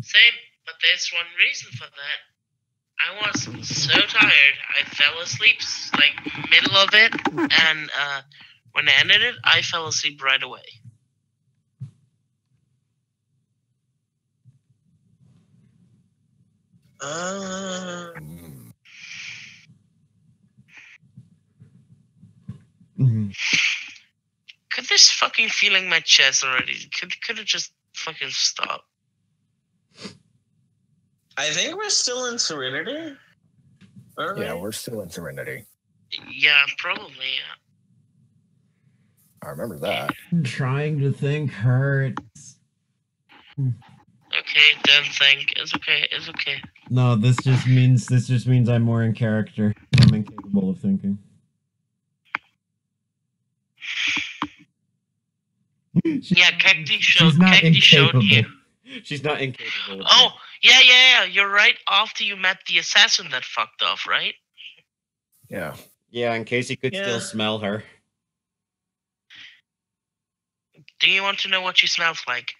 Same, but there's one reason for that. I was so tired, I fell asleep, like, middle of it, and when I ended it, I fell asleep right away. Could this fucking feeling in my chest already, could it just fucking stop? I think we're still in Serenity. Yeah, we're still in Serenity. Yeah, probably, yeah. I remember that. I'm trying to think hurts. Okay, don't think. It's okay, it's okay. No, this just means I'm more in character. I'm incapable of thinking. Yeah, Cacti She's not incapable. showed you. She's not incapable. Oh, yeah, you're right. After you met the assassin that fucked off, right? Yeah. Yeah, in case he could still smell her. Do you want to know what she smells like?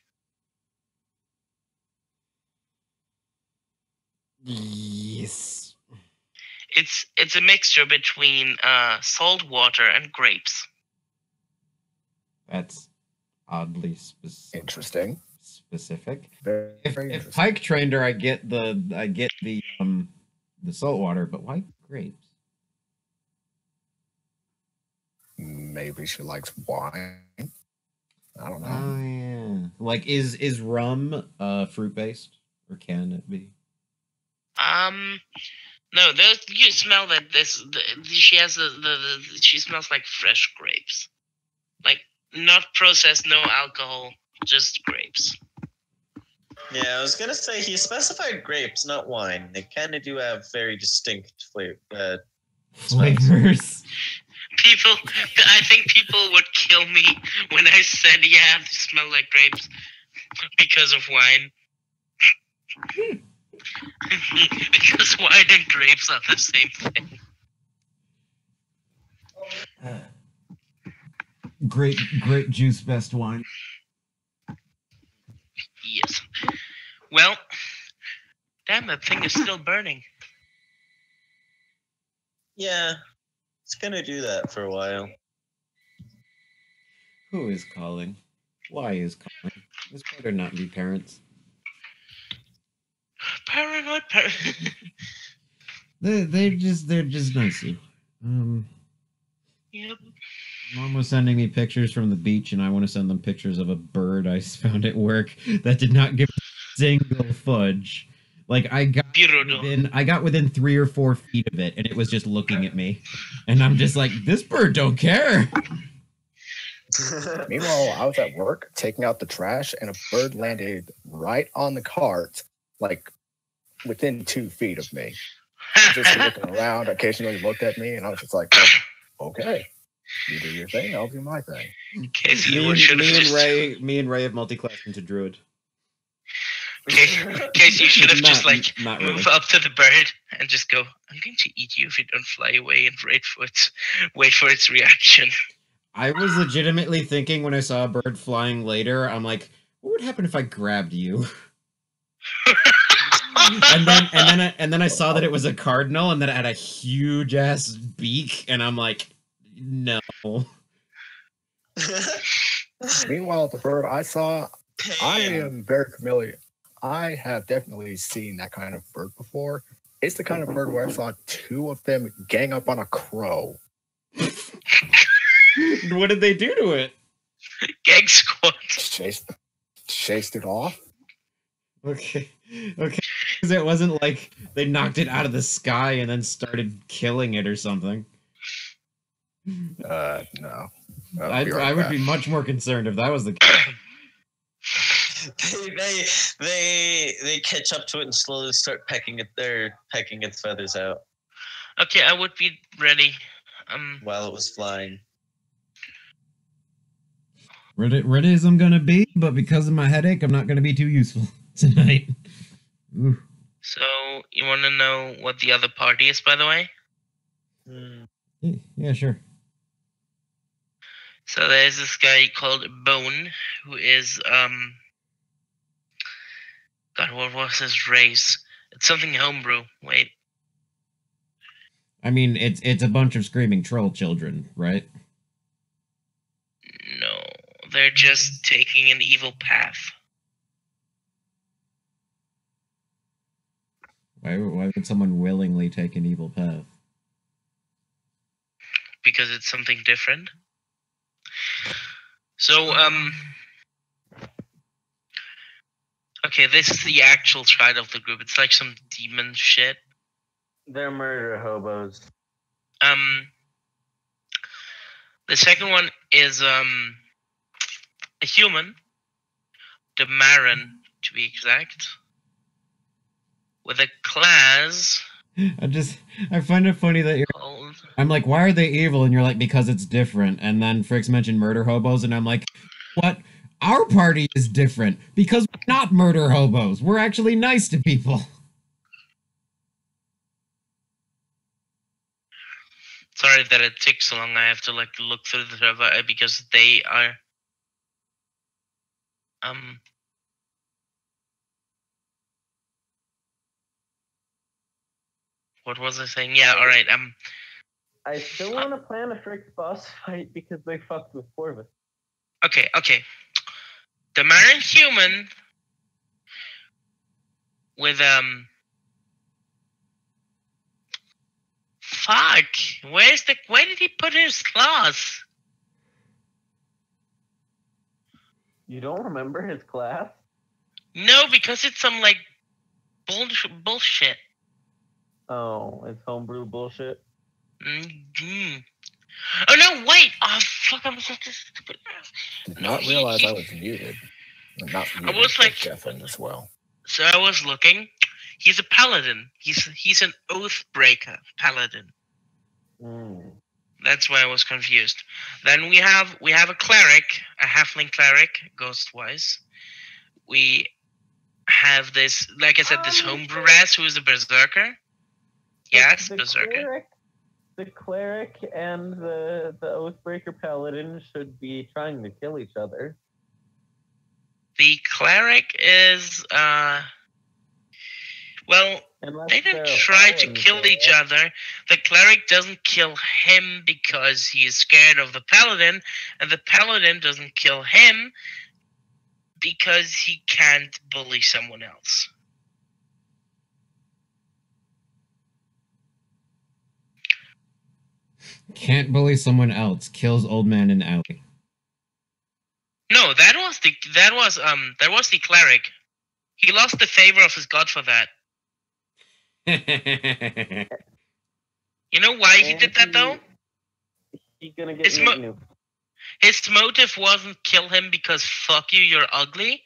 Yes. It's a mixture between salt water and grapes. That's oddly interesting. Specific. Very If Pike trained her, I get the salt water, but why grapes? Maybe she likes wine. I don't know. Oh yeah. Like is rum fruit based, or can it be? No, you smell that she has she smells like fresh grapes, like not processed, no alcohol, just grapes. Yeah, I was gonna say he specified grapes, not wine. They kind of do have very distinct flavors. People, I think people would kill me when I said, yeah, they smell like grapes because of wine. Because wine and grapes are the same thing. Grape juice, best wine. Yes. Well, damn, that thing is still burning. Yeah, it's gonna do that for a while. Who is calling? Why is calling? This better not be parents. Paranoid. They're just nice. Yep. Mom was sending me pictures from the beach, and I want to send them pictures of a bird I found at work that did not give a single fudge. Like I got within 3 or 4 feet of it, and it was just looking at me, and I'm just like, this bird don't care. Meanwhile, I was at work taking out the trash, and a bird landed right on the cart, like within 2 feet of me. Just looking around, occasionally looked at me, and I was just like, okay, you do your thing, I'll do my thing. Me and Ray have multi-classed into druid. Case you should have just move up to the bird and just go, I'm going to eat you if you don't fly away, and wait for its reaction. I was legitimately thinking when I saw a bird flying later, I'm like, what would happen if I grabbed you? and then I saw that it was a cardinal, and that it had a huge ass beak, and I'm like, no. Meanwhile, the bird I saw, I am very familiar. I have definitely seen that kind of bird before. It's the kind of bird where I saw 2 of them gang up on a crow. What did they do to it? Gang squad. Chased it off. Okay. Because it wasn't like they knocked it out of the sky and then started killing it or something. No. I would be much more concerned if that was the case. They catch up to it and slowly start pecking its feathers out. Okay, I would be ready. While it was flying. Ready as I'm gonna be, but because of my headache, I'm not gonna be too useful tonight. Ooh. So you want to know what the other party is, by the way? Yeah, sure. So there's this guy called Bone, who is God, what was his race? It's something homebrew. Wait. I mean, it's a bunch of screaming troll children, right? No, they're just taking an evil path. Why would someone willingly take an evil path? Because it's something different. So, okay, this is the actual side of the group. It's like some demon shit. They're murder hobos. The second one is a human, the Marin to be exact, with a class. I find it funny that I'm like, why are they evil? And you're like, because it's different. And then Fricks mentioned murder hobos, and I'm like, what? Our party is different because we're not murder hobos. We're actually nice to people. Sorry that it took so long. I have to like look through the server because they are what was I saying? Yeah, alright. I still want to plan a Fricks boss fight because they fucked with Corvus. Okay. The Marin human with fuck. Where did he put his claws? You don't remember his class? No, because it's some like bullshit. Oh, it's homebrew bullshit. Mm-hmm. Oh no! Wait! Oh fuck! I'm such a stupid ass. Did not realize I was muted. Not muted. I was like Jeffin as well. So I was looking. He's a paladin. He's an oath breaker paladin. Mm. That's why I was confused. Then we have a cleric, a halfling cleric, ghost-wise. We have this, like I said, this homebrew ass who is a berserker. Yes, berserker. The cleric and the Oathbreaker paladin should be trying to kill each other. The cleric is well, they don't try to kill each other. The cleric doesn't kill him because he is scared of the paladin, and the paladin doesn't kill him because he can't bully someone else. Can't bully someone else. Kills old man in alley. No, that was the cleric. He lost the favor of his god for that. You know why he did that though? He's gonna get new. His motive wasn't kill him because fuck you, you're ugly.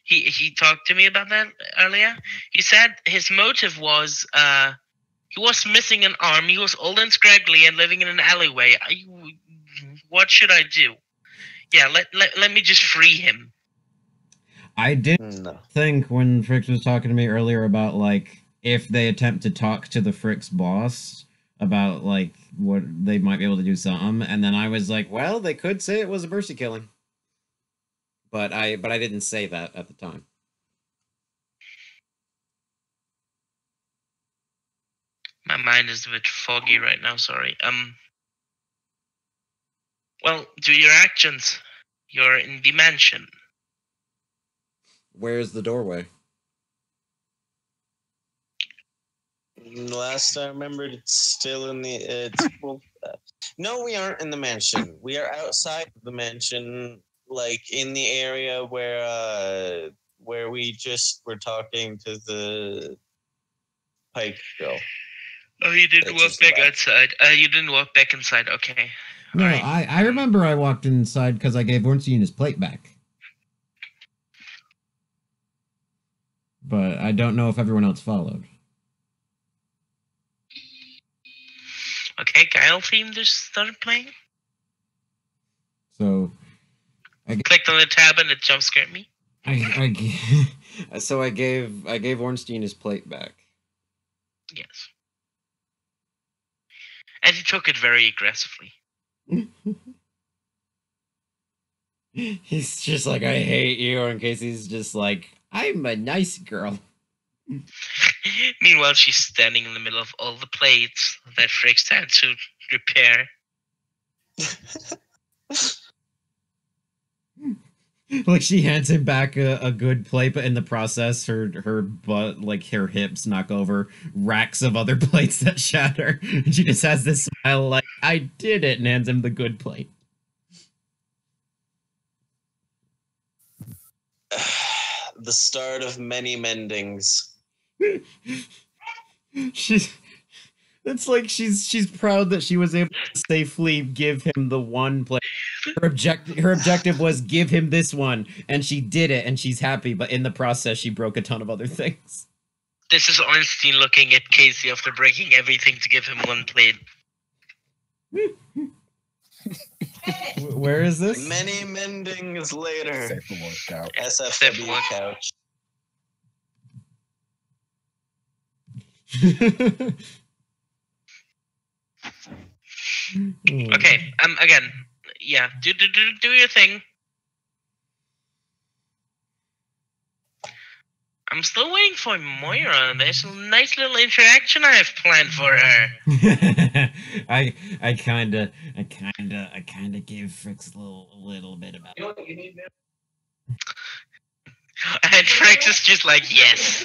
He talked to me about that earlier. He said his motive was he was missing an arm. He was old and scraggly and living in an alleyway. What should I do? Yeah, let me just free him. I did think when Fricks was talking to me earlier about like if they attempt to talk to the Fricks boss about like what they might be able to do something, and then I was like, well, they could say it was a mercy killing. But I didn't say that at the time. My mind is a bit foggy right now, sorry. Well, do your actions. You're in the mansion. Where's the doorway? Last I remembered, it's still in the. No, we aren't in the mansion. We are outside of the mansion, like in the area where we just were talking to the Pike girl. Oh, you didn't walk back outside. You didn't walk back inside. Okay. No, right. I remember I walked inside because I gave Ornstein his plate back. But I don't know if everyone else followed. Okay, Guile theme just started playing. So I clicked on the tab and it jump scared me. So I gave Ornstein his plate back. Yes. And he took it very aggressively. He's just like, I hate you, or in case he's just like, I'm a nice girl. Meanwhile, she's standing in the middle of all the plates that Frick's had to repair. Like she hands him back a good plate, but in the process, her butt, like her hips, knock over racks of other plates that shatter, and she just has this smile, like I did it, and hands him the good plate. The start of many mendings. It's like she's proud that she was able to safely give him the one plate. Her objective was give him this one, and she did it, and she's happy. But in the process, she broke a ton of other things. This is Ornstein looking at Casey after breaking everything to give him one plate. Where is this? Many mendings later. Safe for work couch. SFW couch. Okay, again, yeah, do your thing. I'm still waiting for Moira. There's a nice little interaction I have planned for her. I kinda give Fricks a little bit about. You know what you need now? And Fricks is just like, yes.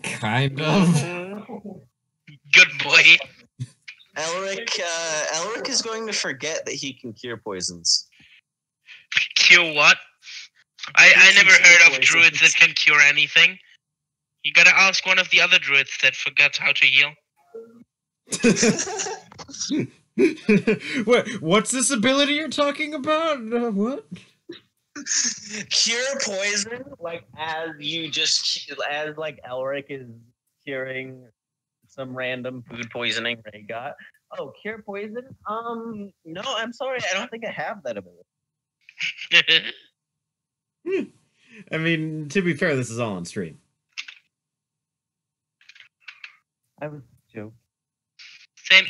Kind of. Good boy. Elric is going to forget that he can cure poisons. Cure what? I never heard of druids that can cure anything. You gotta ask one of the other druids that forgot how to heal. What's this ability you're talking about? What? Cure poison, like as like Elric is curing some random food poisoning Ray got. Oh, cure poison? No, I'm sorry, I don't think I have that ability. I mean, to be fair, this is all on stream. I was joking. Same.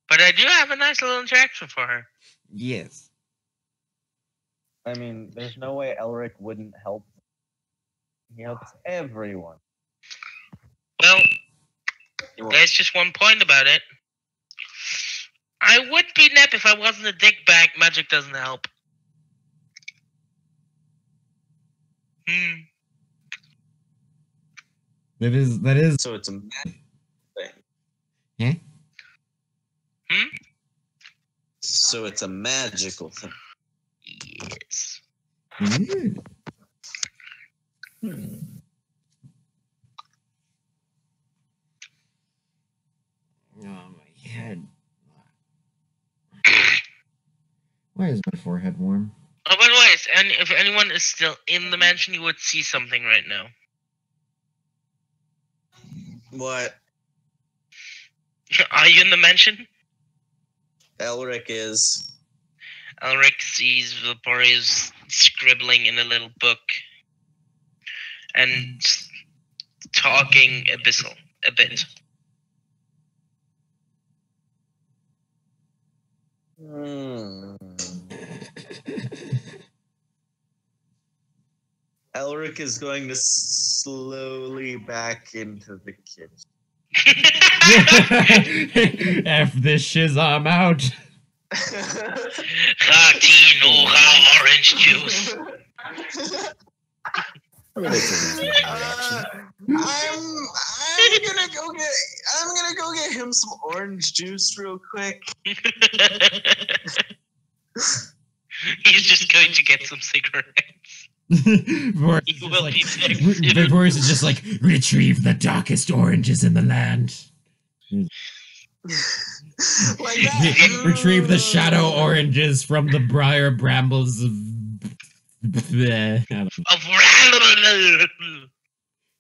But I do have a nice little interaction for her. Yes. I mean, there's no way Elric wouldn't help. He helps everyone. Well, there's just one point about it. I would be Nep if I wasn't a dickbag. Magic doesn't help. That is. So it's a magic thing. Yeah? So it's a magical thing. Yes. Mm. Oh, my head. Why is my forehead warm? Oh, by the way, if anyone is still in the mansion, you would see something right now. What? Are you in the mansion? Elric is. Elric sees Valporius scribbling in a little book and talking a bit. Elric is going to slowly back into the kitchen. F this shiz, I'm out. Orange juice. I mean, it's a reasonable reaction. I'm gonna go get him some orange juice real quick. He's just going to get some cigarettes. Boris is just like, retrieve the darkest oranges in the land. Like that. Retrieve the shadow oranges from the briar brambles of...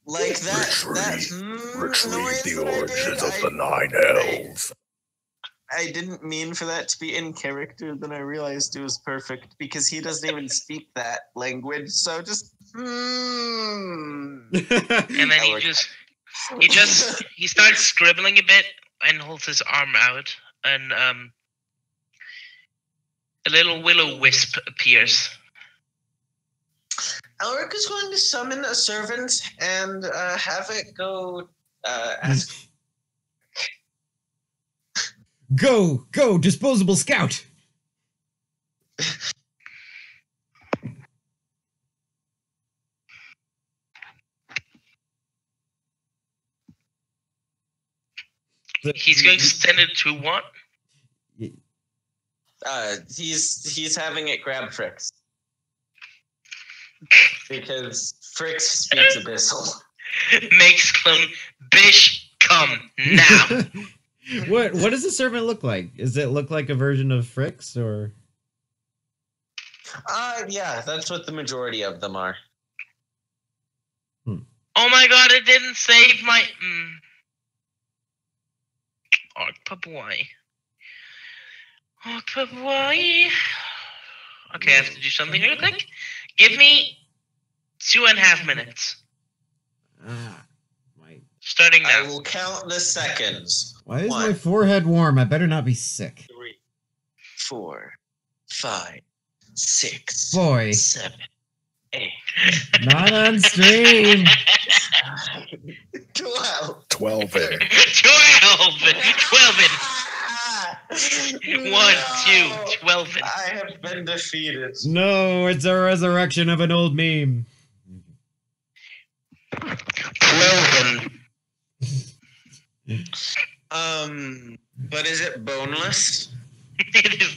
Like that. Retrieve the oranges of the 9 elves. I didn't mean for that to be in character, then I realized it was perfect because he doesn't even speak that language. So just and then he starts scribbling a bit and holds his arm out, and a little willow wisp appears. Alaric is going to summon a servant and have it go ask. Go, disposable scout. He's going to send it to what? He's having it grab Fricks. Because Fricks speaks Abyssal. Makes clone Bish come now. What does the servant look like? Does it look like a version of Fricks or? Yeah, that's what the majority of them are. Oh my god, it didn't save my Octoboy. Okay, I have to do something real quick. Give me 2.5 minutes. Starting now. I will count the seconds. Why is my forehead warm? I better not be sick. 3, 4, 5, 6, Boy. 7, 8. Not on stream. 12. 12 in. 12 in. 1, 2, 12 in. I have been defeated. No, it's a resurrection of an old meme. 12 in. But is it boneless? It is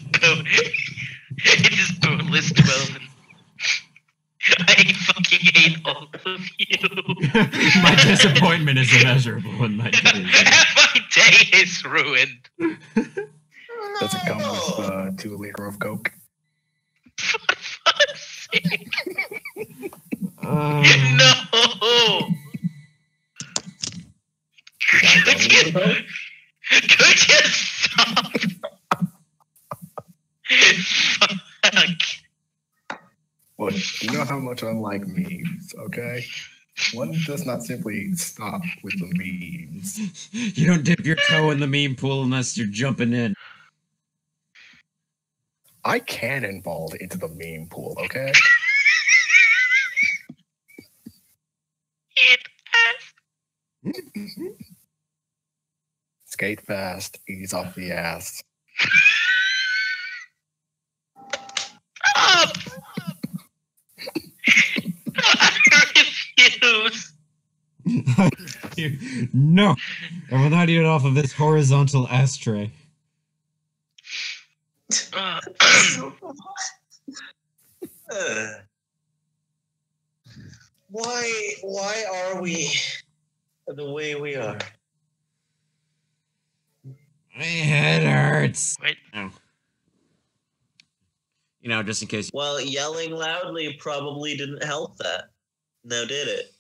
boneless 12 in. I fucking hate all of you. My disappointment is immeasurable and my day My day is ruined. Does it come with 2 liter of Coke? For fuck's sake. No! Could you stop? Fuck. Well, you know how much I like memes, okay? One does not simply stop with the memes. You don't dip your toe in the meme pool unless you're jumping in. I cannonballed into the meme pool, okay? Skate fast, ease off the ass. Up! I refuse. No, I will not eat it off of this horizontal ashtray. Why are we the way we are? My head hurts. Wait. Oh. You know, just in case. Well, yelling loudly probably didn't help that. Now did it?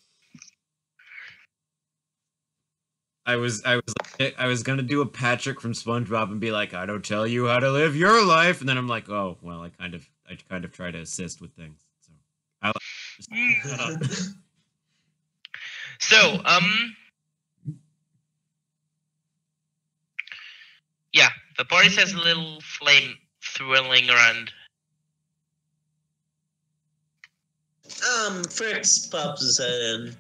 I was gonna do a Patrick from SpongeBob and be like, I don't tell you how to live your life, and then I'm like, oh well, I kind of try to assist with things. So I'll just shut up. So, yeah, the party has a little flame thrilling around. Fritz pops his head in.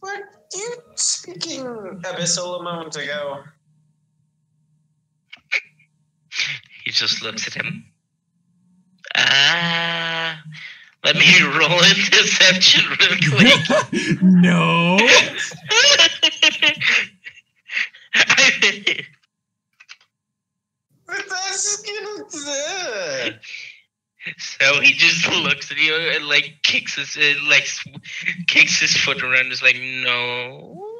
Were you speaking Abyssal a moment ago? He just looks at him. Let me roll a deception real quick. No. What that's gonna do? So he just looks at you and like kicks his foot around. Is like, no.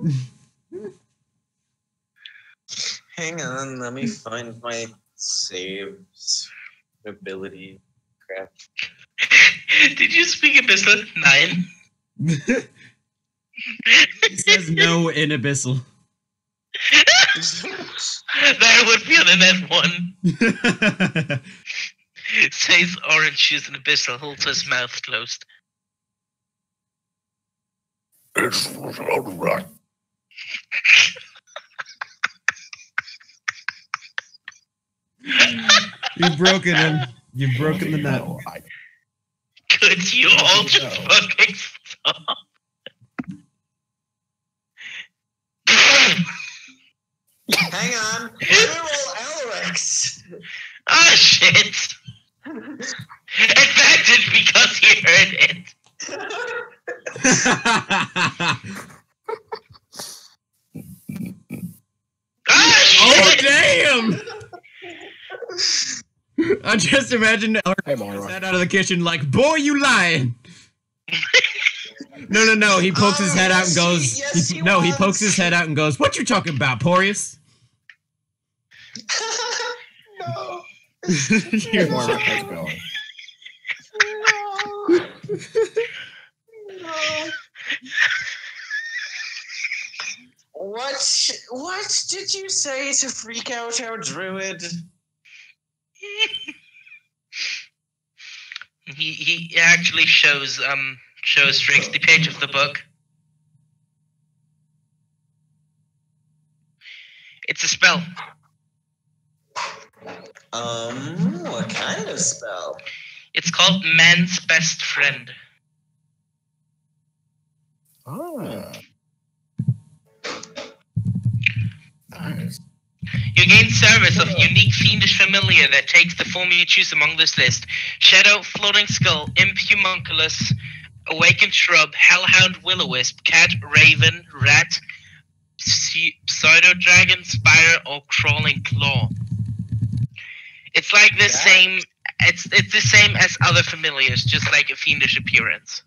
Hang on, let me find my saves ability. Crap. Did you speak Abyssal? 9. He says no in Abyssal. That would be on that one. Says orange juice in Abyssal, holds his mouth closed. It's alright. You've broken him. You've broken the nut. No, Could you all just fucking stop? Hang on. Let me roll Elric's. Oh shit! In fact, it's because he heard it. Oh damn! I just imagined Elric his head out of the kitchen like, boy, you lying. No. He pokes his head out and goes. He pokes his head out and goes. What you talking about, Porius? No. Hey, Moira, how's it going? No. What did you say to freak out our druid? He actually shows Strix the page of the book. It's a spell. What kind of spell? It's called Man's Best Friend. Ah. Nice. You gain service of unique fiendish familiar that takes the form you choose among this list. Shadow, Floating Skull, Imp Homunculus, Awakened Shrub, Hellhound, Will-O-Wisp, Cat, Raven, Rat, Pseudo-Dragon, Spire, or Crawling Claw. It's like the same. It's the same as other familiars, just like a fiendish appearance.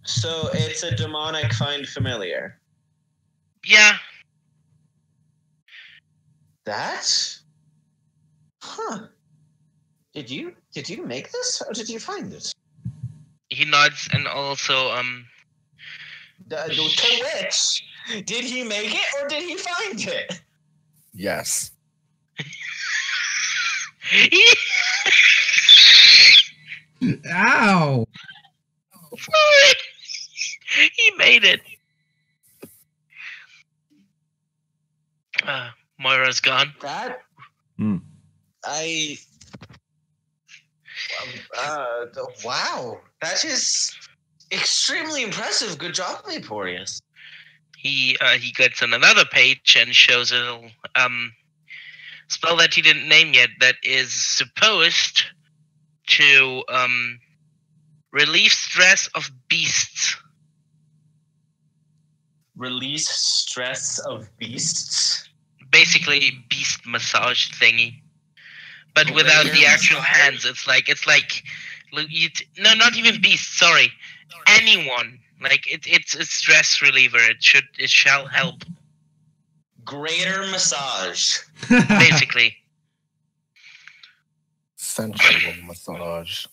So it's a demonic find familiar. Yeah. That? Huh. Did you make this? Or did you find it? He nods and also To which? Did he make it or did he find it? Yes. Ow! He made it. Moira's gone. That? Wow. That is extremely impressive. Good job, Vaporeus. He gets on another page and shows a little spell that he didn't name yet that is supposed to relieve stress of beasts. Release stress of beasts? Basically, beast massage thingy. But without the actual hands, it's like no, not even beasts. Sorry, anyone. Like it's a stress reliever. It shall help. Greater massage. Basically. Sensual massage.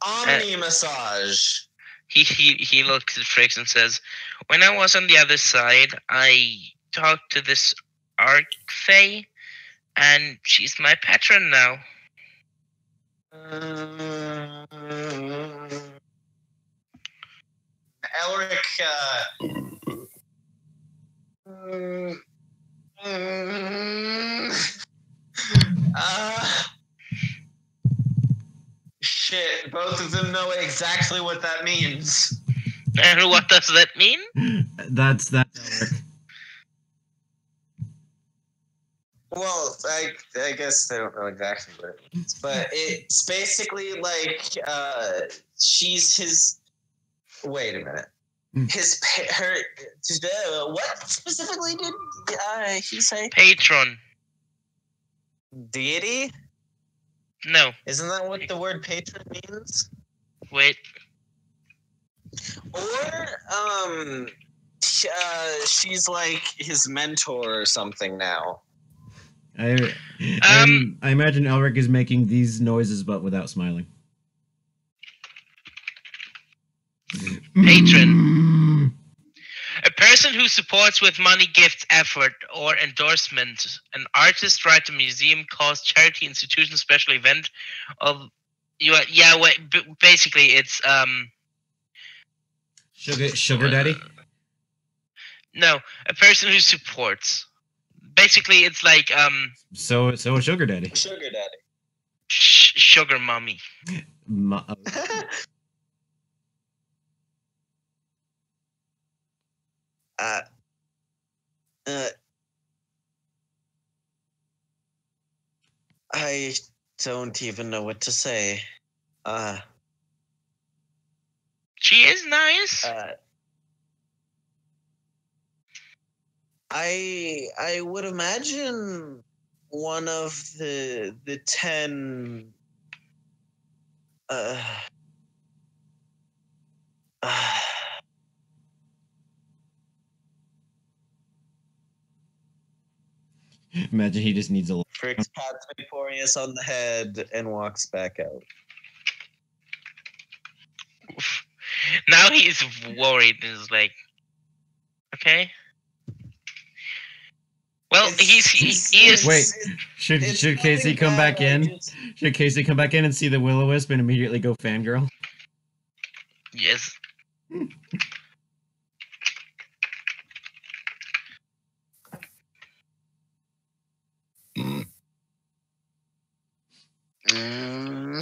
Omni massage. He looks at Fricks and says, "When I was on the other side, I talked to this Archfey, and she's my patron now." Elric, shit, both of them know exactly what that means. And what does that mean? That's Elric. Well, I guess they don't know exactly what it means, but it's basically like she's his. Wait a minute. What specifically did he say? Patron. Deity? No. Isn't that what the word patron means? Wait. Or she's like his mentor or something now. I imagine Elric is making these noises but without smiling. Patron. A person who supports with money, gifts, effort, or endorsement an artist, writer, museum, cause, charity, institution, special event of basically it's Sugar daddy? No, a person who supports. Basically it's like So a sugar daddy. Sugar daddy. Sugar mommy. I don't even know what to say. She is nice. I would imagine one of the 10 Imagine he just needs a Fricks pats Victorious on the head and walks back out. Now he's worried. He's like, okay. Well, he is. Wait, should Casey come back in? Should Casey come back in and see the Will-O-Wisp and immediately go fangirl? Yes.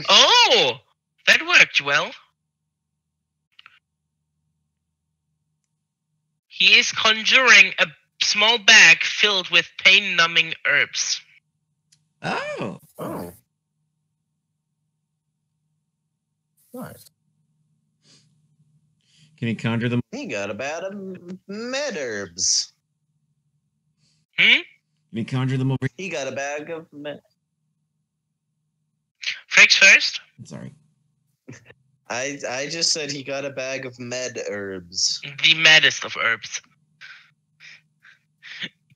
Oh, that worked well. He is conjuring a small bag filled with pain-numbing herbs. Oh. Nice. Can he conjure them? He got a bag of med herbs. Hmm? Can he conjure them over? He got a bag of med. Fricks first. Sorry. I just said he got a bag of med herbs. The maddest of herbs.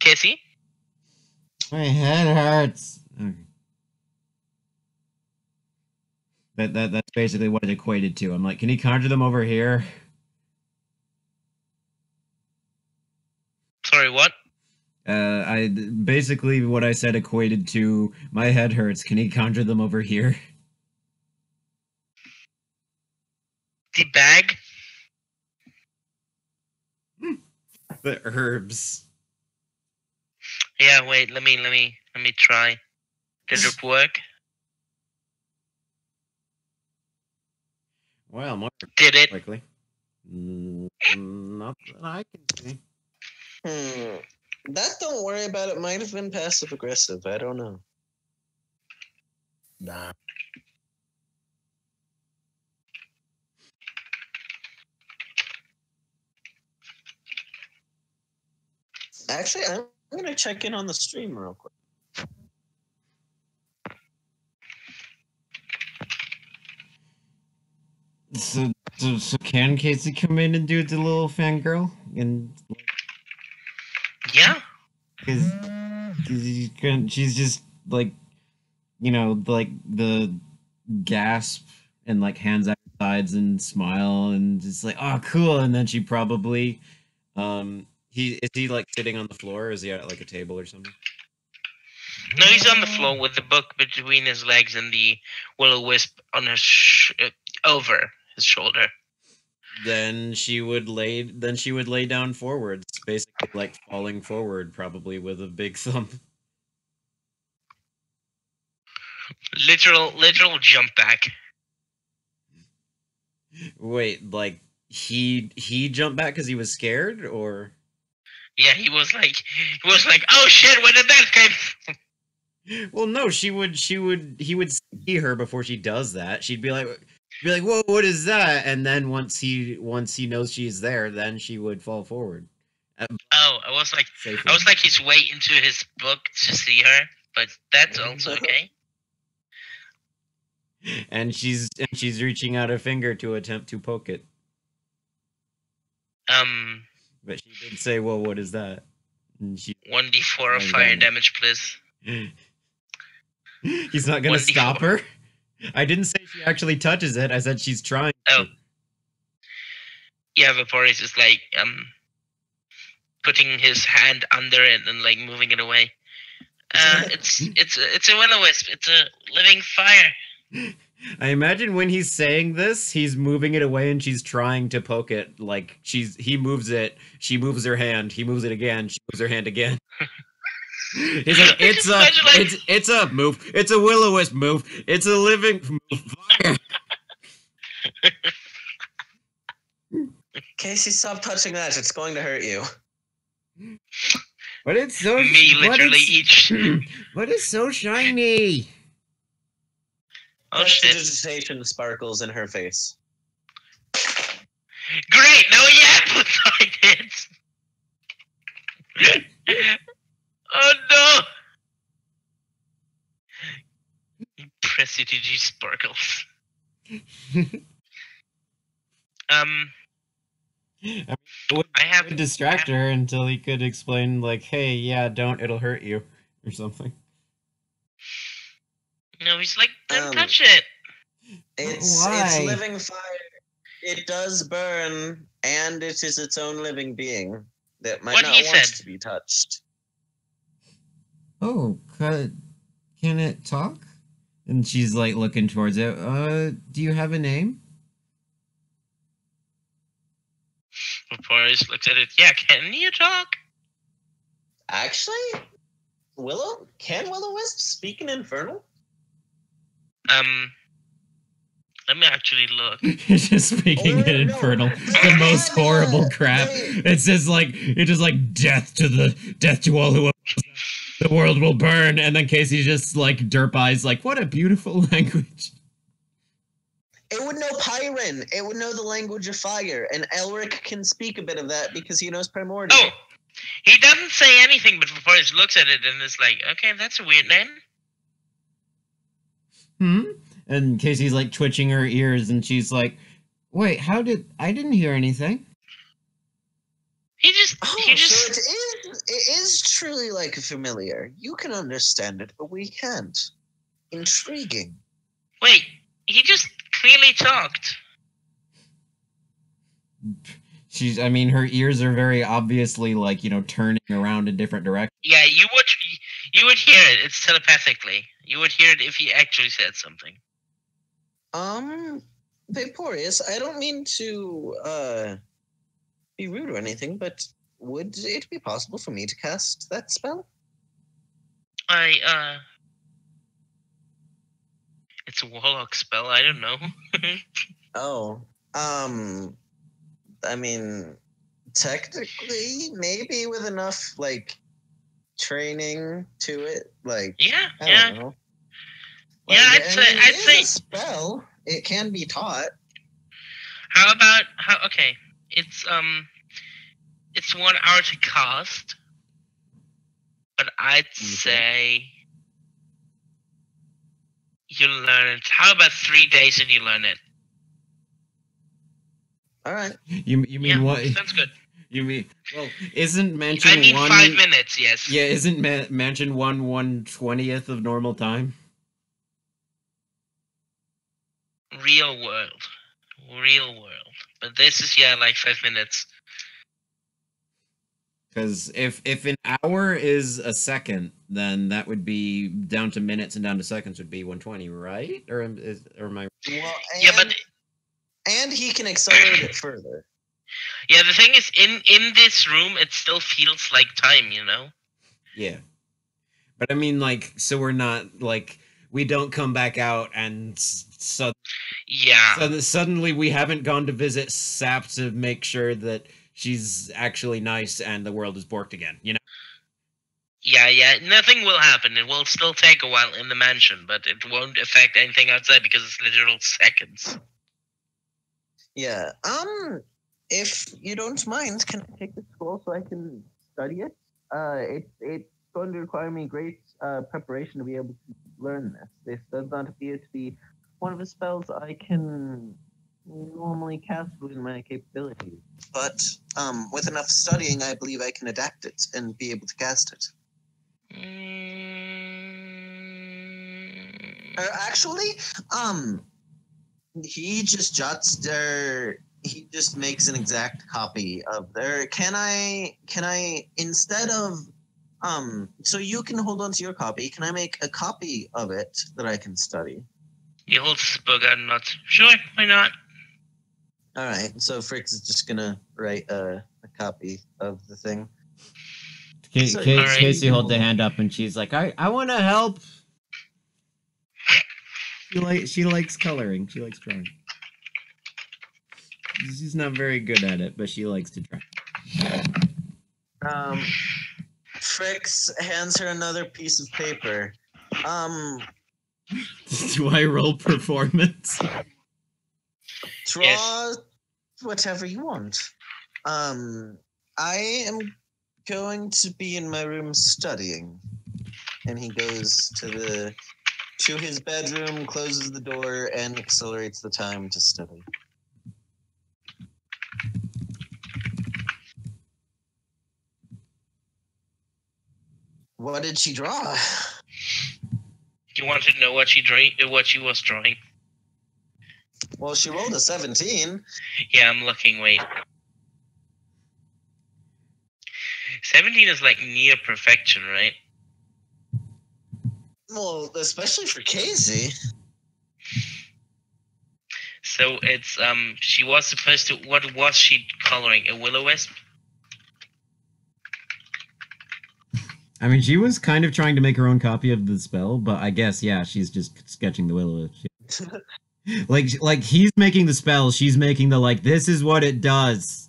Casey? My head hurts. Okay. That's basically what it equated to. I'm like, can he conjure them over here? Sorry, what? I basically what I said equated to my head hurts. Can he conjure them over here? The bag? The herbs. Yeah, wait, let me try. Did it work? Well, more Did it? quickly. Not that I can see. That don't worry about it might have been passive aggressive. I don't know. Nah. Actually, I'm gonna check in on the stream real quick. So can Casey come in and do the little fangirl? And yeah, because she's just like, like the gasp and like hands out sides and smile and just like, oh cool, and then she probably is he like sitting on the floor, or is he at like a table or something? No, he's on the floor with the book between his legs and the will-o-wisp on his over his shoulder. Then she would lay down forwards, basically like falling forward, probably with a big thumb. Literal jump back. Wait, like he jumped back because he was scared, or? Yeah, he was like, oh shit, where did that come from? Well, no, he would see her before she does that. She'd be like, whoa, what is that? And then once he knows she's there, then she would fall forward. I was like he's way into his book to see her, but that's also okay. And she's reaching out a finger to attempt to poke it. But she did say, well, what is that? And 1d4 of fire damage, please. He's not gonna stop her? I didn't say she actually touches it. I said she's trying. Oh. Yeah, Vaporis is like putting his hand under it and like moving it away. It's a will-o-wisp. It's a living fire. I imagine when he's saying this, he's moving it away and she's trying to poke it. Like he moves it, she moves her hand, he moves it again, she moves her hand again. He's like, it's a move. It's a will-o-wisp move. It's a living move. Fire. Casey, stop touching that. It's going to hurt you. But it's so but it's so shiny. Oh shit! Prestidigitation sparkles in her face. Great. No, yeah, it. Oh no! Prestidigity sparkles. I would distract her until he could explain, like, hey, yeah, don't, it'll hurt you, or something. No, he's like, don't touch it. It's living fire. It does burn, and it is its own living being that might not want to be touched. Oh, can it talk? And she's like looking towards it. Do you have a name? Boris looks at it. Yeah, can you talk? Actually, can Will-O-Wisp speak in Infernal? Let me actually look. It's just speaking in Infernal. The most horrible crap. It's just like death to all who the world will burn, and then Casey's just like derp eyes, like, what a beautiful language. It would know Pyren. It would know the language of fire, and Elric can speak a bit of that because he knows Primordial. Oh, he doesn't say anything, but Forrest looks at it and is like, okay, that's a weird name. And Casey's like twitching her ears, and she's like, wait, I didn't hear anything. So it is truly like a familiar. You can understand it, but we can't. Intriguing. Wait, he just clearly talked. Her ears are very obviously like, turning around in different directions. Yeah, you would hear it. It's telepathically. You would hear it if he actually said something. Vaporeus, I don't mean to be rude or anything, but would it be possible for me to cast that spell? It's a warlock spell, I don't know. I mean, technically, maybe with enough, like, training to it, like, I don't know. Like, yeah, I'd say it's a spell. It can be taught. Okay, it's 1 hour to cast, but I'd say you learn it. How about 3 days and you learn it? All right. You mean what? Sounds good. You mean, well, isn't Mansion 1... I mean 5 minutes, yes. Yeah, isn't Mansion 1 1/20th of normal time? Real world. But this is, like 5 minutes. Because if an hour is a second, then that would be down to minutes and down to seconds would be 120, right? Or am I... Well, but... And he can accelerate it further. Yeah, the thing is, in this room, it still feels like time, Yeah. But I mean, like, so we're not, like... We don't come back out and suddenly we haven't gone to visit Sap to make sure that she's actually nice and the world is borked again, Yeah, nothing will happen. It will still take a while in the mansion, but it won't affect anything outside because it's literal seconds. Yeah. If you don't mind, can I take the scroll so I can study it? It's going to require me great preparation to be able to learn this. This does not appear to be one of the spells I can normally cast within my capabilities. But with enough studying, I believe I can adapt it and be able to cast it. Actually, he just jots there. He just makes an exact copy of there. Can I instead of so you can hold on to your copy. Can I make a copy of it that I can study? He holds his book out and nods. Sure, why not? All right. So Fricks is just gonna write a copy of the thing. Casey holds the hand up and she's like, I want to help. She likes coloring. She likes drawing. She's not very good at it, but she likes to try. Fricks hands her another piece of paper. Do I roll performance? Draw whatever you want. I am going to be in my room studying. And he goes to his bedroom, closes the door, and accelerates the time to study. What did she draw? You want to know what she was drawing? Well, she rolled a 17. Yeah, I'm looking. Wait. 17 is like near perfection, right? Well, especially for Casey. So it's she was supposed to. What was she coloring? A will-o-wisp? I mean, she was kind of trying to make her own copy of the spell, but I guess, yeah, she's just sketching the will-o-wisp. like he's making the spell, she's making the, like, this is what it does.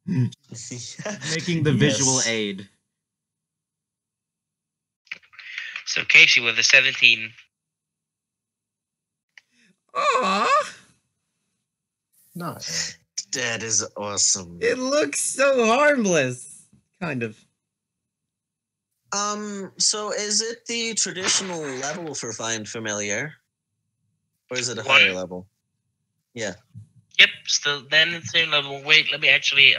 Making the visual aid. So Casey with a 17. Aww. Nice. That is awesome. It looks so harmless. Kind of. So is it the traditional level for Find Familiar? Or is it a higher level? Yeah. Yep, still then it's same level. Wait, let me actually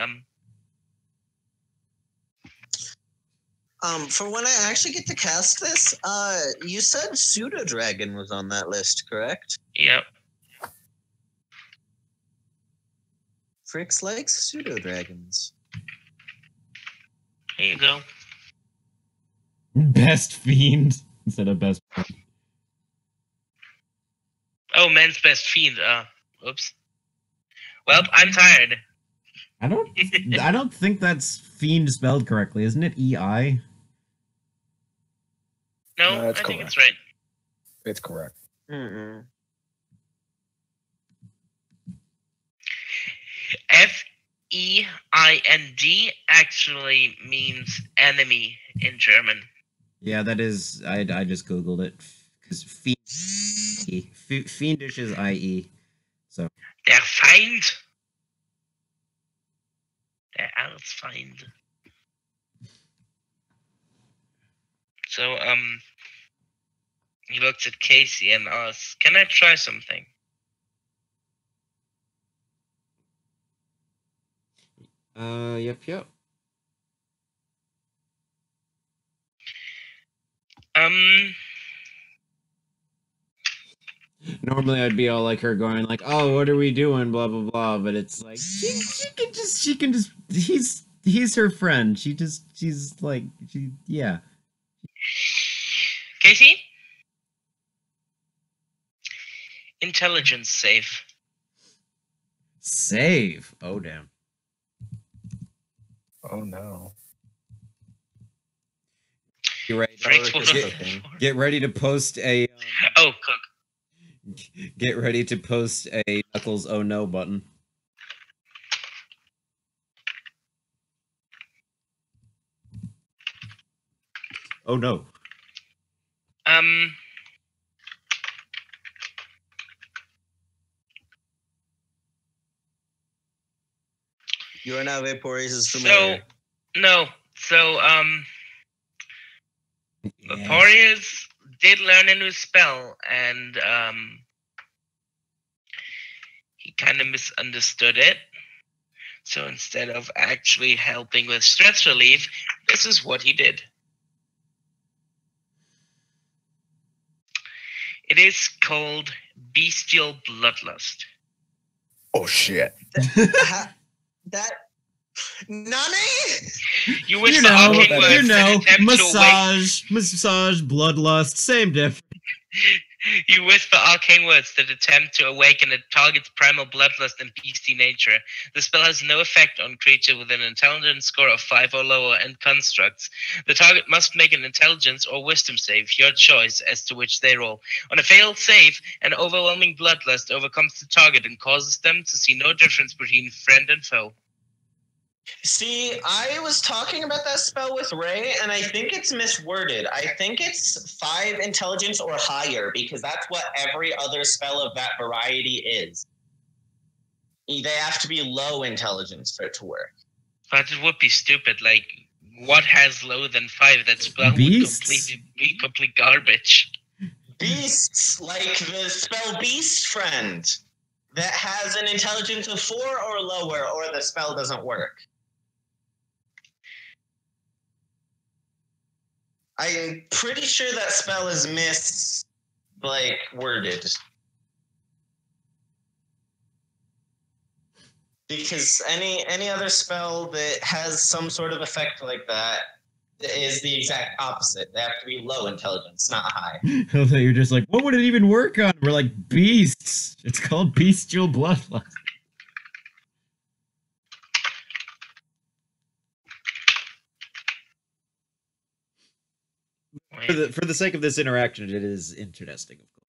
for when I actually get to cast this, you said Pseudo Dragon was on that list, correct? Yep. Fricks likes Pseudo Dragons. There you go. Best fiend instead of best fiend. Oh, man's best fiend. Oops. Well, I'm tired. I don't think that's fiend spelled correctly. Isn't it EI? No, I think it's right. It's correct. Mm-mm. F-E-I-N-D actually means enemy in German. Yeah, that is. I just googled it because fiendish is IE. So Der Feind. Der Erzfeind. So he looks at Casey and asks, "Can I try something?" Yep. Normally I'd be all like her going like, oh, what are we doing? Blah, blah, blah. But it's like, she can just, he's her friend. She's like, yeah. Casey? Intelligence save. Save? Oh, damn. Oh, no. Get ready to post a... oh, cook. Get ready to post a Knuckles oh no button. Oh no. You are now Vaporese's familiar. Vaporeus did learn a new spell, and he kind of misunderstood it. So instead of actually helping with stress relief, this is what he did. It is called bestial bloodlust. Oh shit! That Nani? You wish the arcane words massage, bloodlust, same difference. You whisper arcane words that attempt to awaken a target's primal bloodlust and beastie nature. The spell has no effect on creatures with an intelligence score of 5 or lower and constructs. The target must make an intelligence or wisdom save, your choice, as to which they roll. On a failed save, an overwhelming bloodlust overcomes the target and causes them to see no difference between friend and foe. See, I was talking about that spell with Ray, and I think it's misworded. I think it's 5 intelligence or higher, because that's what every other spell of that variety is. They have to be low intelligence for it to work. But it would be stupid. Like, what has lower than 5? That spell Beasts? would be complete garbage. Beasts, like the spell Beast Friend, that has an intelligence of 4 or lower, or the spell doesn't work. I'm pretty sure that spell is worded. Because any other spell that has some sort of effect like that is the exact opposite. They have to be low intelligence, not high. So you're just like, what would it even work on? We're like, beasts. It's called bestial bloodlust. For the sake of this interaction, it is interesting, of course.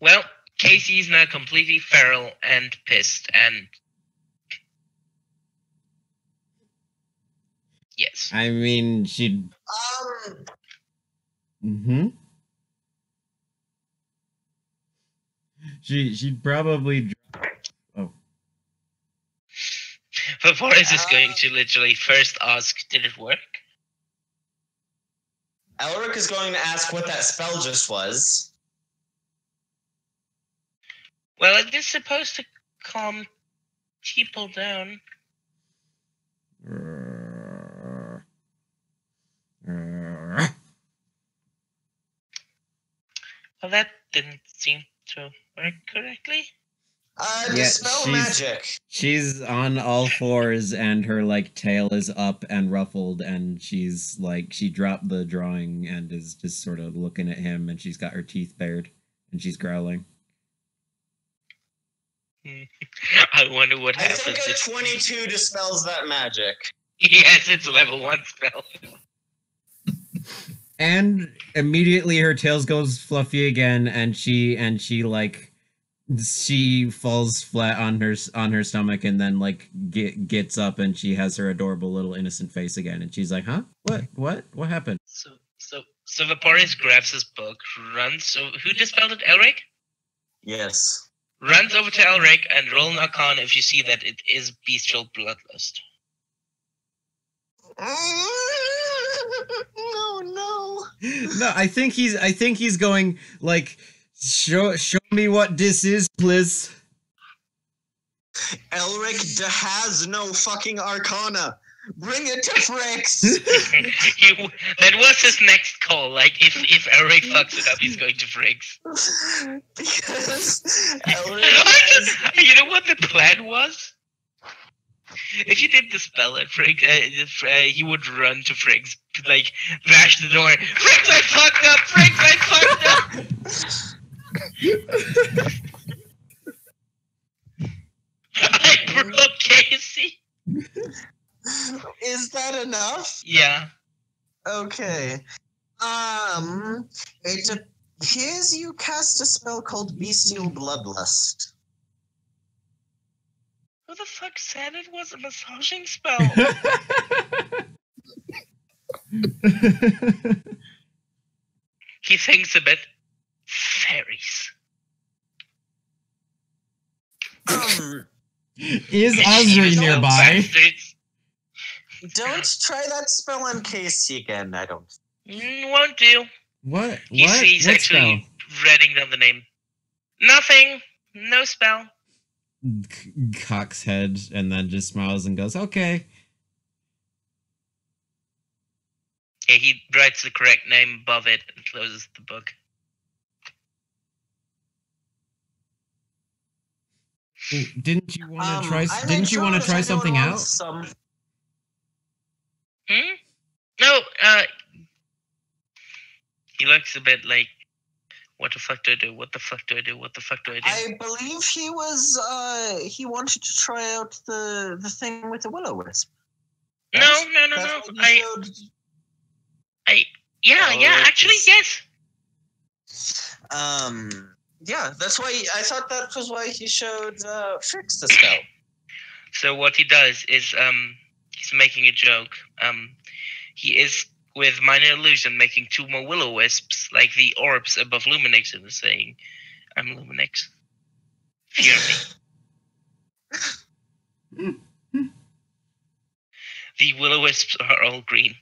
Well, Casey's now completely feral and pissed, and yes. I mean, she'd. She'd probably. Oh. But Boris is going to literally first ask, did it work? Elric is going to ask what that spell just was. Well, it is supposed to calm people down. Well, that didn't seem to work correctly. Dispel magic. She's on all fours and her like tail is up and ruffled, and she's like, she dropped the drawing and is just sort of looking at him, and she's got her teeth bared and she's growling. I wonder what happens. I think a 22 dispels that magic. Yes, it's a level 1 spell. And immediately her tail goes fluffy again, and she falls flat on her stomach, and then like gets up, and she has her adorable little innocent face again, and she's like, "Huh? What happened?" So Vaporis grabs his book, runs. So who dispelled it? Elric? Yes. Runs over to Elric and roll an Arcana if you see that it is bestial bloodlust. No. No, I think he's going like, show me what this is, please. Elric has no fucking Arcana. Bring it to Fricks. That was his next call. Like, if Elric fucks it up, he's going to Fricks. Because Elric you know what the plan was? If you did the spell at Friggs, he would run to Friggs, like, bash the door. Friggs, I fucked up! Friggs, I fucked up! I broke Casey. Is that enough? Yeah. Okay. It appears you cast a spell called Bestial Bloodlust. Who the fuck said it was a massaging spell? He thinks a bit. Fairies. Is Osri nearby? Don't try that spell on Casey again, I don't. Won't do. What? He's what actually reading down the name. Nothing. No spell. Cocks head and then just smiles and goes, okay. Yeah, he writes the correct name above it and closes the book. Didn't you want to try? I Didn't think you want to so, try if anyone something out? wants some- No, he looks a bit like, what the fuck do I do? What the fuck do I do? What the fuck do I do? I believe he was. He wanted to try out the thing with the will-o-wisp. No. That's what he showed. Yeah, actually, yes. Yeah, that's why I thought that was why he showed Fricks the scout. So what he does is he's making a joke. He is with minor illusion making 2 more will-o-wisps like the orbs above Luminix and saying, "I'm Luminix. Fear me." The will-o-wisps are all green.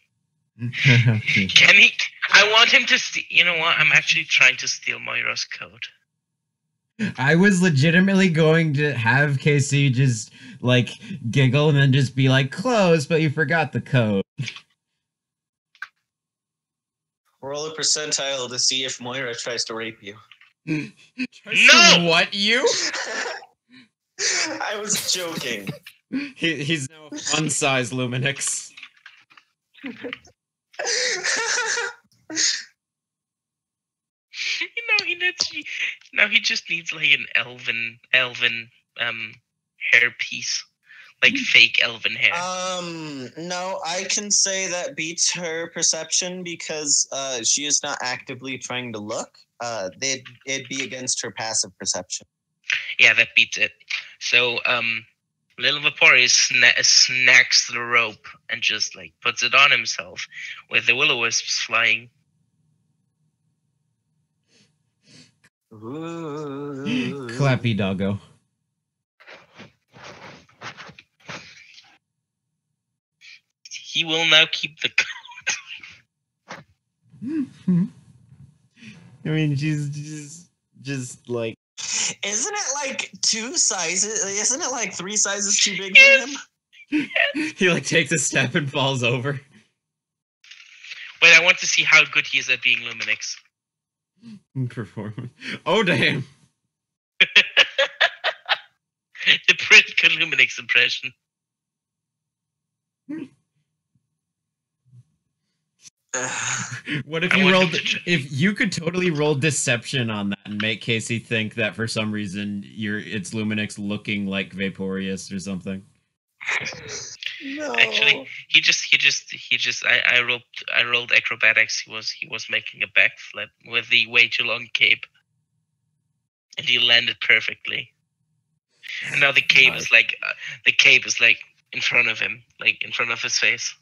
Can he? I want him to steal. You know what? I'm actually trying to steal Moira's code. I was legitimately going to have Casey just like giggle and then just be like, "Close," but you forgot the code. Roll a percentile to see if Moira tries to rape you. No! What, you? I was joking. He's now a fun-size Luminix. He just needs like an elven hairpiece. Like fake elven hair. No, I can say that beats her perception because she is not actively trying to look. It'd be against her passive perception. Yeah, that beats it. So, Little Vaporeon snacks the rope and just like puts it on himself with the will-o-wisps flying. Ooh. Clappy doggo. He will now keep the code. I mean, she's just like. Isn't it like 2 sizes? Isn't it like 3 sizes too big for him? He like takes a step and falls over. Wait, I want to see how good he is at being Luminix. Performance. Oh damn! The pretty good Luminix impression. What if you rolled? If you could totally roll deception on that and make Casey think that for some reason it's Luminix looking like Vaporeon or something. No. Actually, I rolled acrobatics. He was making a backflip with the way too long cape, and he landed perfectly. And now the cape is like in front of him, like in front of his face.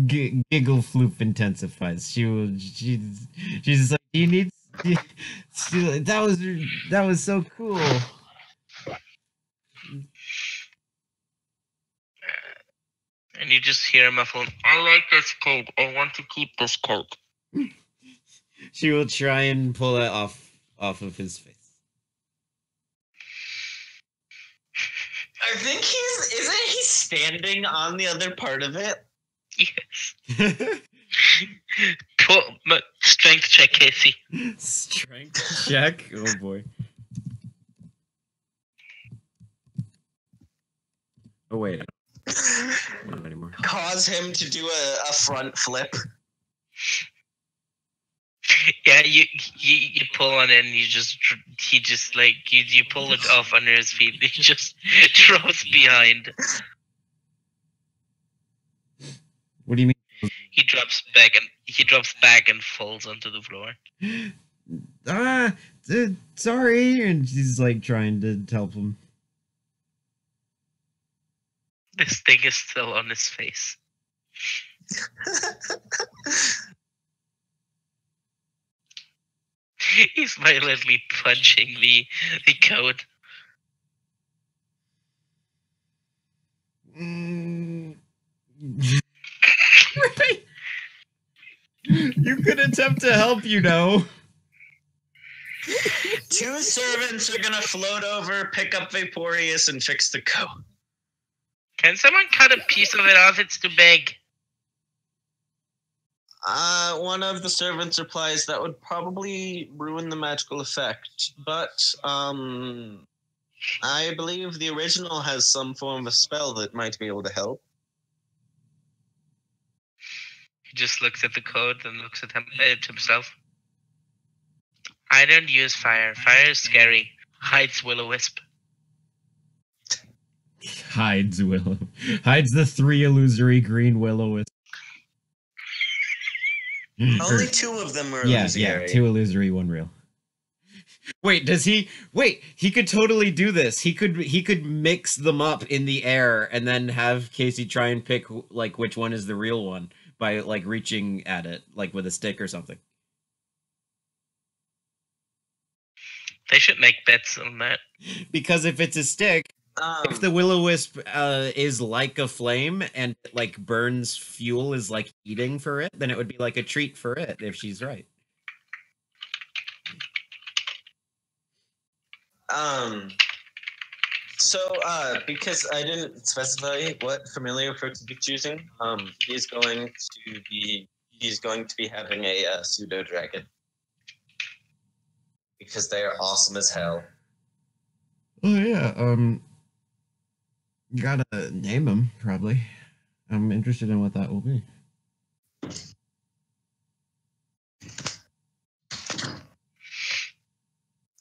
Giggle floop intensifies. She's like, he needs. That was so cool. And you just hear him muffle, "I like this coat. I want to keep this coat." She will try and pull it off of his face. I think isn't he standing on the other part of it? Yes. Cool. Strength check, Casey. Strength check? Oh boy. Oh wait. Not anymore. Cause him to do a front flip. Yeah, you pull on it and he just like you pull it off under his feet. He just throws behind. What do you mean? He drops back and falls onto the floor. Sorry, and she's like trying to help him. This thing is still on his face. He's violently punching the code. You could attempt to help, you know. 2 servants are gonna float over, pick up Vaporeon, and fix the code. Can someone cut a piece of it off? It's too big. One of the servants replies that would probably ruin the magical effect, but I believe the original has some form of a spell that might be able to help. He just looks at the code and looks at himself. I don't use fire. Fire is scary. Hides Will-O-Wisp. Hides Willow. Hides the 3 illusory green Will-O-Wisp. Only 2 of them are illusory. Yeah, 2 illusory, 1 real. Wait, does he? Wait, he could totally do this. He could mix them up in the air and then have Casey try and pick like which one is the real one by like reaching at it like with a stick or something. They should make bets on that. Because if it's a stick, if the Will-O-Wisp is like a flame and like burns fuel is like eating for it, then it would be like a treat for it if she's right. So, because I didn't specify what familiar Fricks would be choosing, he's going to be having a pseudo dragon because they are awesome as hell. Oh yeah, you gotta name him probably. I'm interested in what that will be.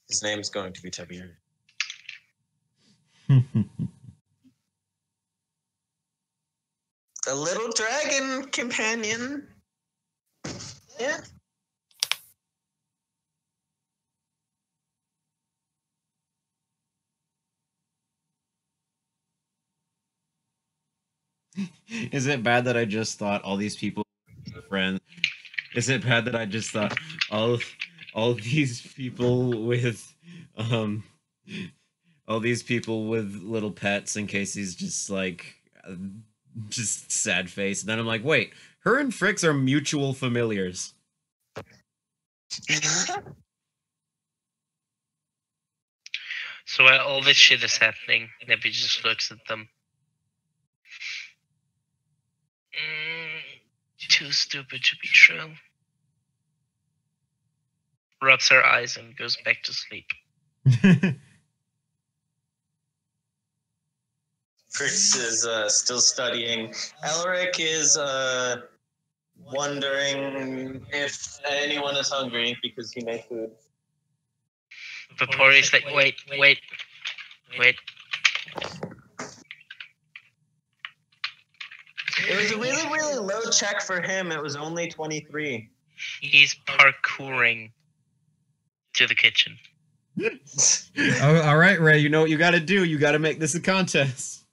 His name's going to be Tubby. A little dragon companion. Yeah. Is it bad that I just thought all these people were friends? Is it bad that I just thought all these people with all these people with little pets in case he's just like just sad face, and then I'm like, wait, her and Fricks are mutual familiars. So while all this shit is happening, Nebby just looks at them. Too stupid to be true. Rubs her eyes and goes back to sleep. Fricks is still studying. Elric is wondering if anyone is hungry because he made food. Vapore's like, wait. It was a really, really low check for him. It was only 23. He's parkouring to the kitchen. Oh, all right, Ray, you know what you gotta do. You gotta make this a contest.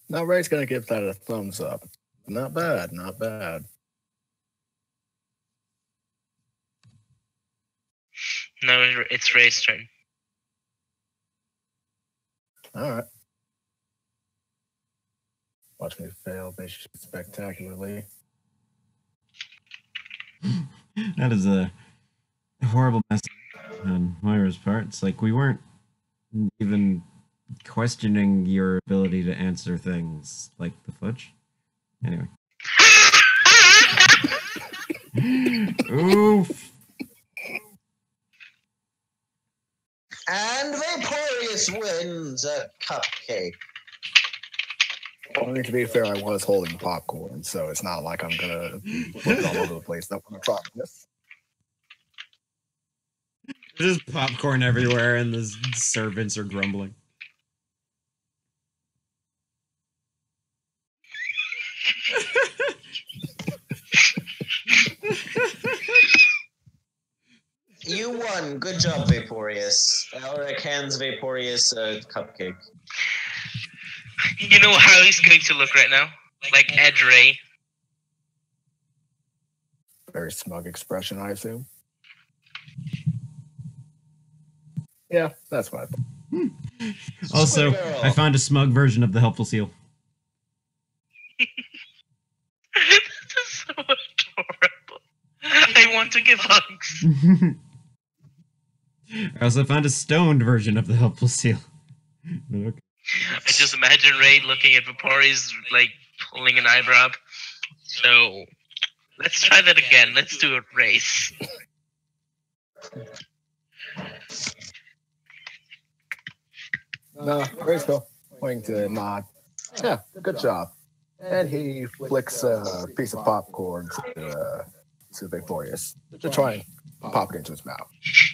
Now Ray's gonna give that a thumbs up. Not bad, not bad. No, it's Ray's turn. All right. Watch me fail spectacularly. That is a horrible message on Moira's part. It's like we weren't even questioning your ability to answer things like the fudge. Anyway. Oof. And Vaporeous wins a cupcake. Only to be fair, I was holding popcorn, so it's not like I'm gonna put it all over the place. That's what I'm trying this. There's popcorn everywhere, and the servants are grumbling. You won. Good job, Vaporeous. Elric hands Vaporeous a cupcake. You know how he's going to look right now? Like Ed Ray. Very smug expression, I assume. Yeah, that's what I thought. Also, I found a smug version of the helpful seal. This is so adorable. I want to give hugs. I also found a stoned version of the helpful seal. Okay. I just imagine Ray looking at Vapore's, like, pulling an eyebrow up. So let's try that again. Let's do a race. No, Rachel, pointing to nod. Yeah, good job. And he flicks a piece of popcorn to Victorious to try and pop it into his mouth.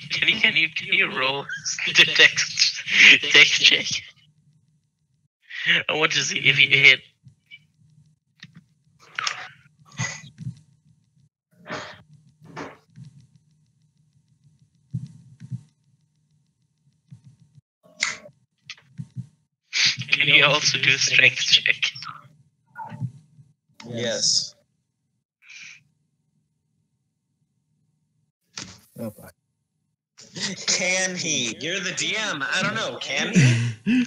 Can you roll the text check? I want to see if you hit. Can you also do a strength check? Yes. Oh, boy. Can he? You're the DM. I don't know. Can he?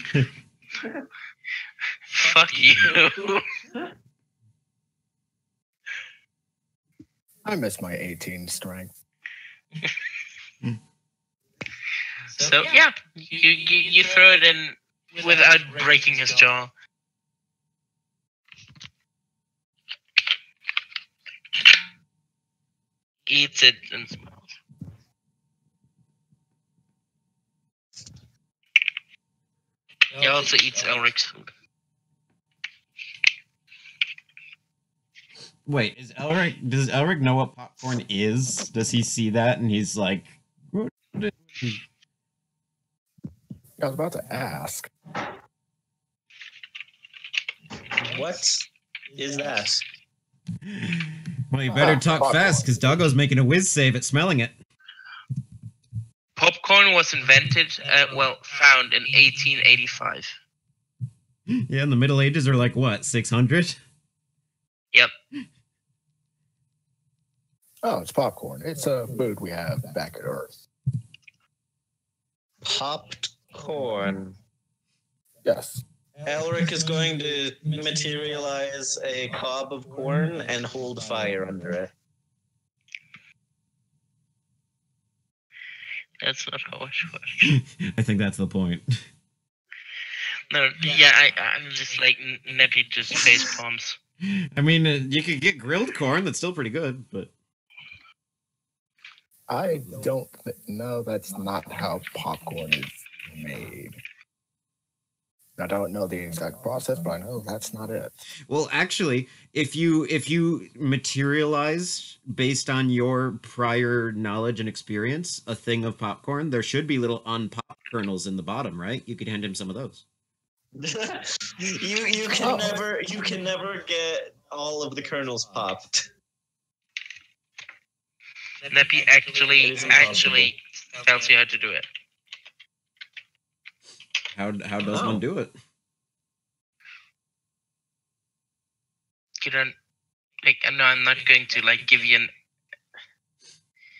Fuck you. I miss my 18 strength. So yeah, you throw it in without breaking his jaw. Eats it and smells. He also eats Elric's food. Wait, does Elric know what popcorn is? Does he see that and he's like, what? I was about to ask. What is that? Well, you better talk popcorn. fast, because Doggo's making a whiz save at smelling it. Popcorn was invented, found in 1885. Yeah, and the Middle Ages are like, what, 600? Yep. Oh, it's popcorn. It's a food we have back at Earth. Popped corn. Yes. Elric is going to materialize a cob of corn and hold fire under it. That's not how it works. I think that's the point. No, yeah, I'm just like Neppy just face palms. I mean, you could get grilled corn. That's still pretty good, but I don't know. That's not how popcorn is made. I don't know the exact process, but I know that's not it. well, actually, if you materialize based on your prior knowledge and experience a thing of popcorn, there should be little unpopped kernels in the bottom, right? You could hand him some of those. you can never get all of the kernels popped. Neppy It actually is impossible. tells you how to do it. How does one do it? You don't like. No, I'm not going to like give you an.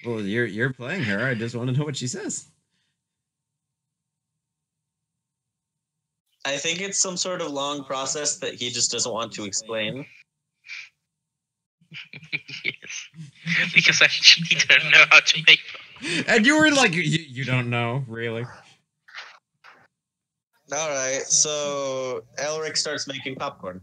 Well, you're playing her. I just want to know what she says. I think it's some sort of long process that he just doesn't want to explain. Yes, because I actually don't know how to make them. And you were like, you don't know, really? All right, so Elric starts making popcorn.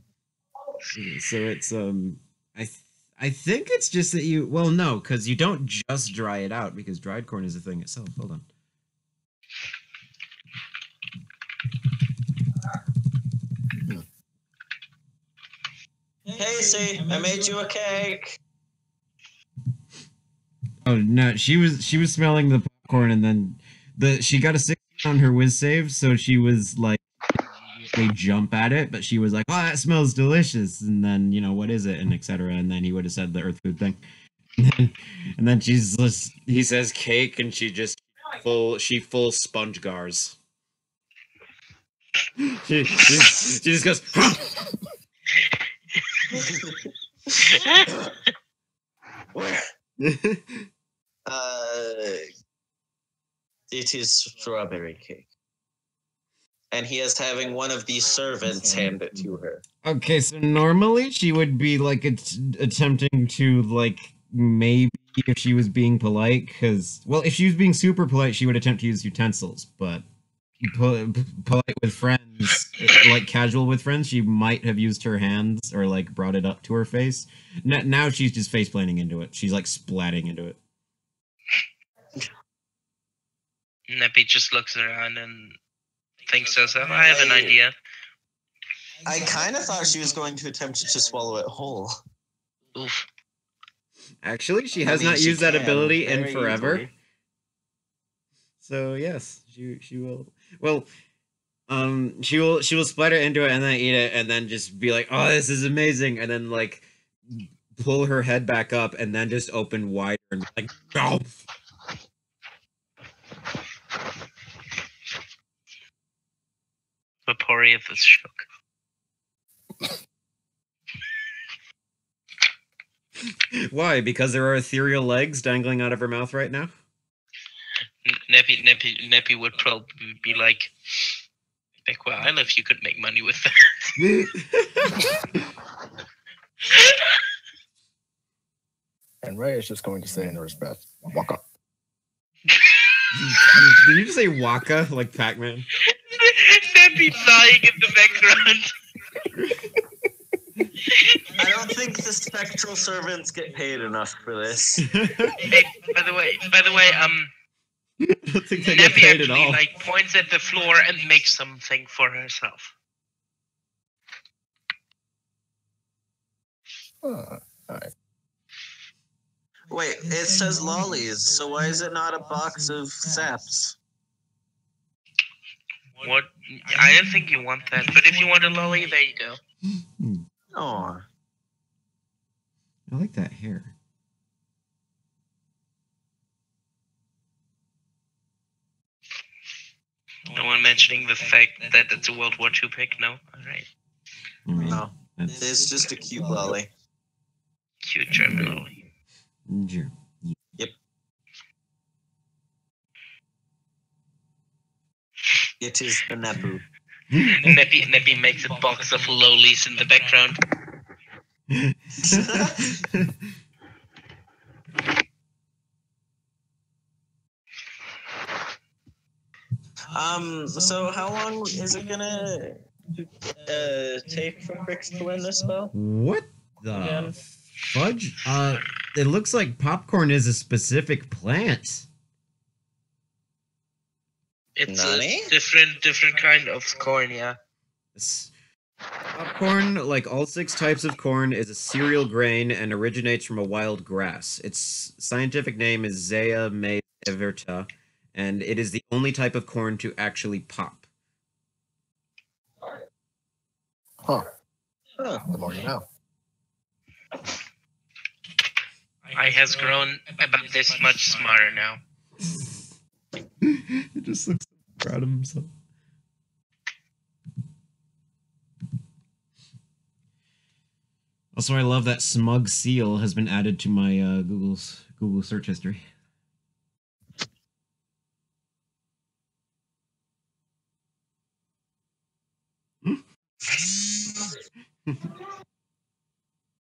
So it's I think it's just that no, because you don't just dry it out, because dried corn is a thing itself. Hold on. Casey, I made you a cake. Oh no, she was smelling the popcorn, and then she got a 6 on her whiz save, so she was like, they jump at it, but she was like, "Oh, that smells delicious," and then what is it, and etc. And then he would have said the earth food thing, and then he says cake, and she just full sponge gars. She just goes. Where? It is strawberry cake. And he is having one of these servants hand it to her. Okay, so normally she would be like attempting to like maybe if she was being polite, because if she was being super polite, she would attempt to use utensils, but polite with friends, like casual with friends, she might have used her hands or like brought it up to her face. Now she's just face planting into it. She's like splatting into it. Neppy just looks around and thinks to herself, I have an idea. I kind of thought she was going to attempt to swallow it whole. Oof. Actually, she has not used that ability in forever. Easily. So yes, she will. Well, she will splatter into it and then eat it and then just be like, "Oh, this is amazing," and then like pull her head back up and then just open wider and like, "No." Vaporeon is shook. Why? Because there are ethereal legs dangling out of her mouth right now? Neppy would probably be like where I live, you could make money with that. And Ray is just going to say in respect, walk up. Did you just say Waka like Pac-Man? Neppy dying in the background. I don't think the spectral servants get paid enough for this. Hey, by the way, I don't think they get Neppy paid actually at all. like points at the floor and makes something for herself. All right. Wait, it says lollies, so why is it not a box of saps? What? I don't think you want that, but if you want a lolly, there you go. Oh, I like that hair. No one mentioning the fact that it's a World War II pick? No? Alright. no. It's just a cute lolly. Cute German lolly. Sure. Yep. It is the Nepu. Neppy makes a box of lollies in the background. So how long is it gonna take for Crix to learn this spell? What the fudge? It looks like popcorn is a specific plant. It's Nani? a different kind of corn, yeah. Popcorn, like all 6 types of corn, is a cereal grain and originates from a wild grass. Its scientific name is Zea everta, and it is the only type of corn to actually pop. Huh. The more you know. I has grown about this much smarter now. He just looks so proud of himself. Also, I love that smug seal has been added to my Google search history.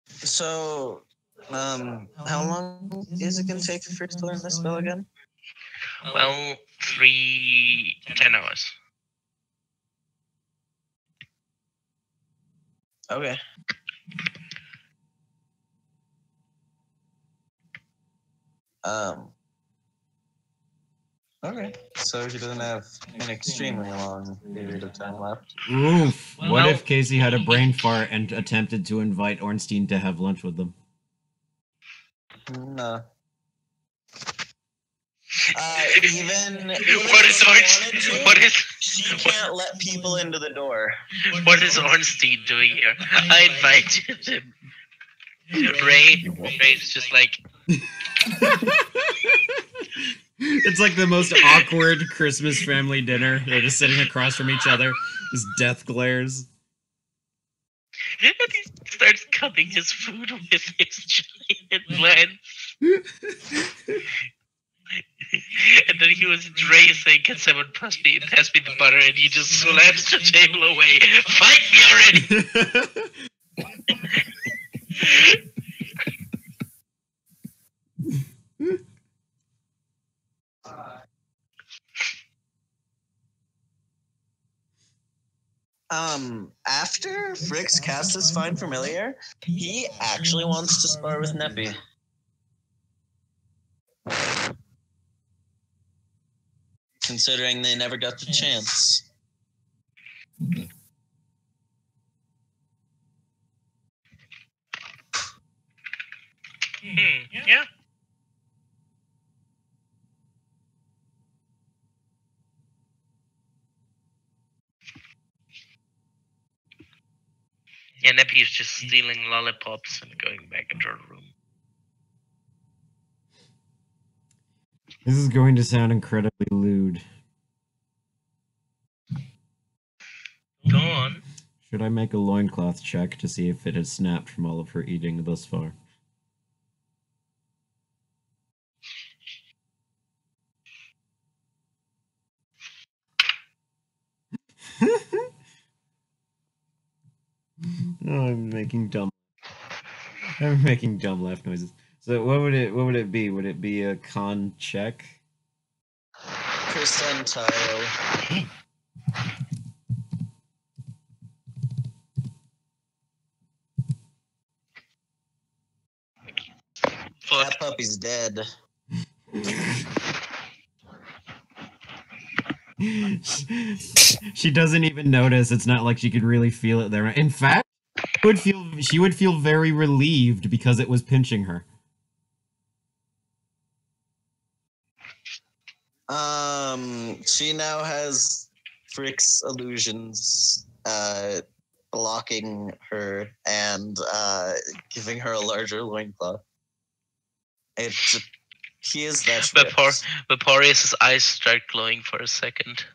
So, how long is it gonna take for Crix to learn this spell again? Well, 10 hours. Okay. Okay. So she doesn't have an extremely long period of time left. Oof. What Well- if Casey had a brain fart and attempted to invite Ornstein to have lunch with them? No. What is She can't let people into the door. what is Ornstein doing here? I invited him. Ray's just like, It's like the most awkward Christmas family dinner. They're just sitting across from each other. Just death glares. and he starts cutting his food with his giant lens. And then he was racing, can someone pass me the butter, and he just slams the table away. Fight me already! After Fricks casts his Find Familiar, he actually wants to spar with Neppy. Considering they never got the chance. Yeah. Yeah, Neppy is just stealing lollipops and going back into her room. This is going to sound incredibly lewd. Go on. Should I make a loincloth check to see if it has snapped from all of her eating thus far? Oh, I'm making dumb laugh noises. So what would it be? Would it be a con check? Percentile. Fuck. That puppy's dead. She doesn't even notice. It's not like she could really feel it there. In fact, she would feel very relieved because it was pinching her. She now has Frick's illusions blocking her and giving her a larger loincloth. He is that Vaporeus' eyes start glowing for a second.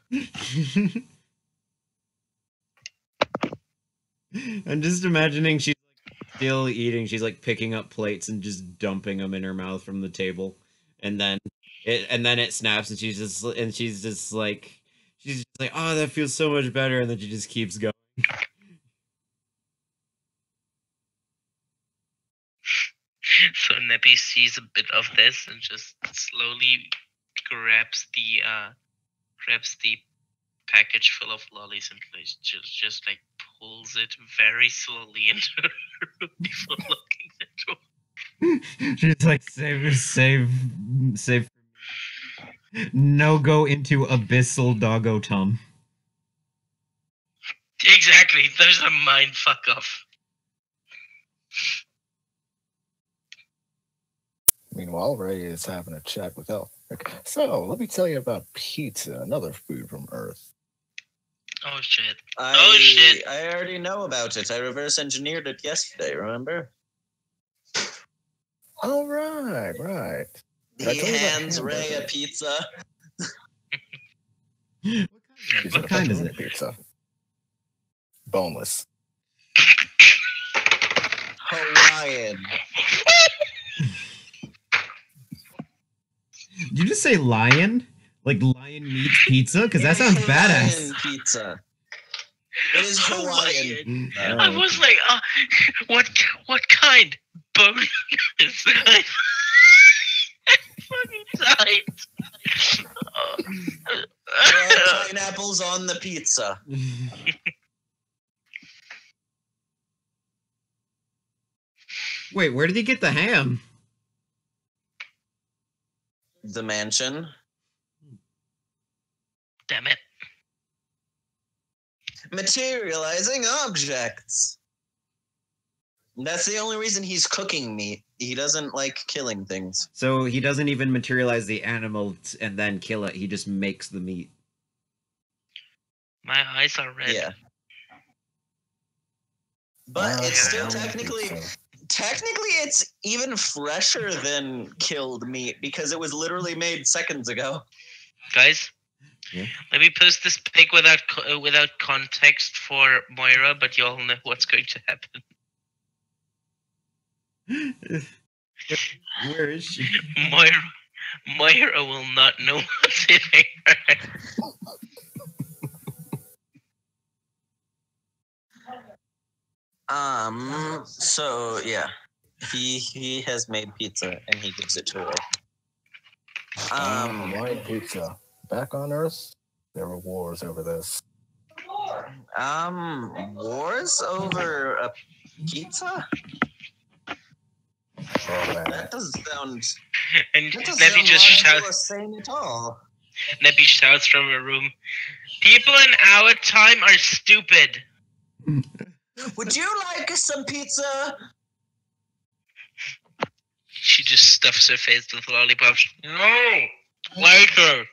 I'm just imagining she's like still eating. She's like picking up plates and just dumping them in her mouth from the table, and then it snaps, and she's just like, oh, that feels so much better, and then she just keeps going. So Neppy sees a bit of this and just slowly grabs the package full of lollies and just like pulls it very slowly into her room before locking the door. She's like, save. No go into abyssal doggo tum. Exactly. There's a mind fuck off. Meanwhile, Ray is having a chat with Elf. So, let me tell you about pizza, another food from Earth. Oh shit. I already know about it. I reverse engineered it yesterday, remember? Oh, right. He hands Ray a pizza. What kind is it? Pizza. Boneless. Hawaiian. Did you just say lion? Like lion meat pizza? Because that sounds badass. Pizza. It is Hawaiian. I was like, what kind? Boneless. I fucking died. There are pineapples on the pizza. Wait, where did he get the ham? The mansion. Damn it. Materializing objects. That's the only reason he's cooking meat. He doesn't like killing things. So he doesn't even materialize the animal and then kill it. He just makes the meat. My eyes are red. Yeah. But it's still technically it's even fresher than killed meat because it was literally made seconds ago. Guys, yeah? Let me post this pic without context for Moira, but you all know what's going to happen. Where is she? Moira will not know what's hitting her. So yeah, he has made pizza and he gives it to her. Hawaiian pizza. Back on Earth, there were wars over this. Wars over a pizza? That doesn't sound. And That doesn't Neppy sound just logical or shouts. sane at all. Neppy shouts from a room. People in our time are stupid. Would you like some pizza? She just stuffs her face with lollipops. No! Later!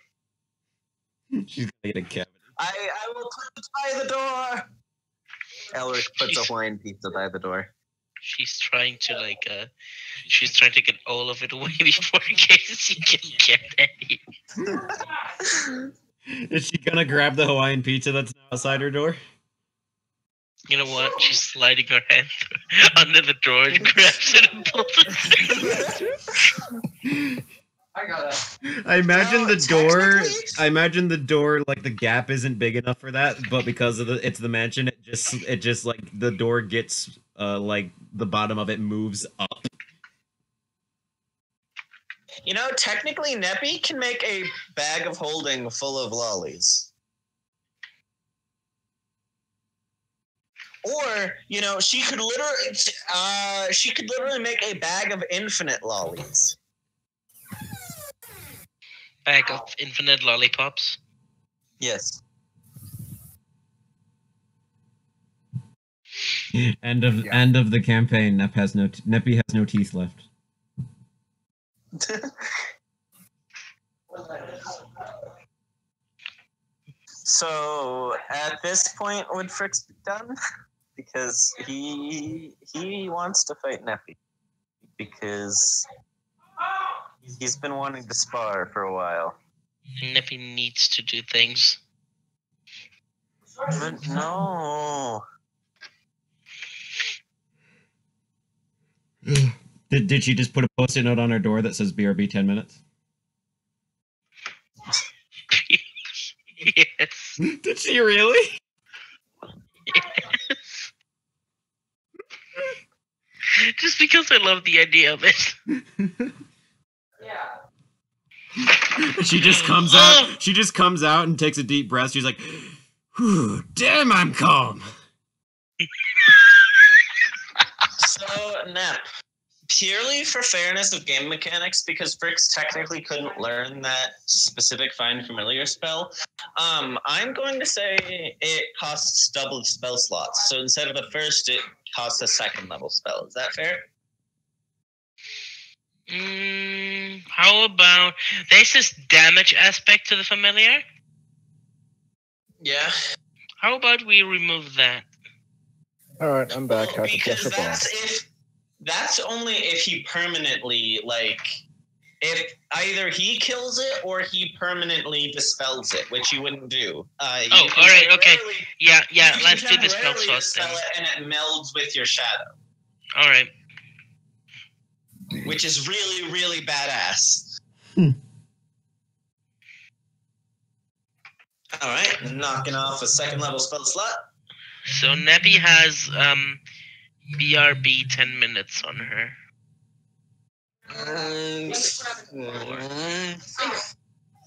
She's gonna get a cavity. I will put it by the door. Elric puts a Hawaiian pizza by the door. She's trying to she's trying to get all of it away before in case she can get any. Is she gonna grab the Hawaiian pizza that's now outside her door? You know what? She's sliding her hand under the door and grabs it and pulls it. I imagine the door. I imagine the door, like the gap isn't big enough for that, but because of it's the mansion, it just like the door gets like the bottom of it moves up. You know, technically, Neppy can make a bag of holding full of lollies. Or, you know, she could literally make a bag of infinite lollies. Bag of infinite lollipops. Yes. End of the campaign. Neppy has no teeth left. So at this point, would Fricks be done? Because he wants to fight Neppy. Because he's been wanting to spar for a while. Neppy needs to do things. But no. Did she just put a post-it note on her door that says BRB 10 minutes? Yes. Did she really? Yes. Just because I love the idea of it. She just comes out. She just comes out and takes a deep breath. She's like, "Whew, damn, I'm calm." So, Nep, purely for fairness of game mechanics, because Fricks technically couldn't learn that specific Find Familiar spell, I'm going to say it costs double spell slots. So instead of the first, it costs a second level spell. Is that fair? How about there's this damage aspect to the familiar? Yeah. How about we remove that? All right, I'm back. Well, I can because press that's only if he permanently, like, if either he kills it or he permanently dispels it, which you wouldn't do. All right, okay. Yeah, let's do the spell slots then. And it melds with your shadow. All right. Which is really, really badass. All right, knocking off a second level spell slot. So Neppy has BRB 10 minutes on her.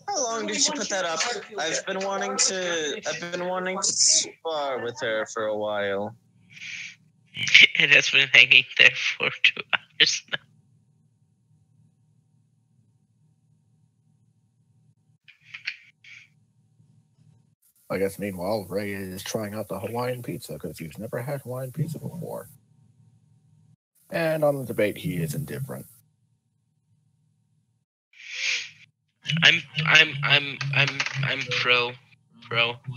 How long did you put that up? I've been wanting to spar with her for a while. It has been hanging there for 2 hours now. I guess meanwhile, Ray is trying out the Hawaiian pizza because he's never had Hawaiian pizza before. And on the debate, he is indifferent. I'm pro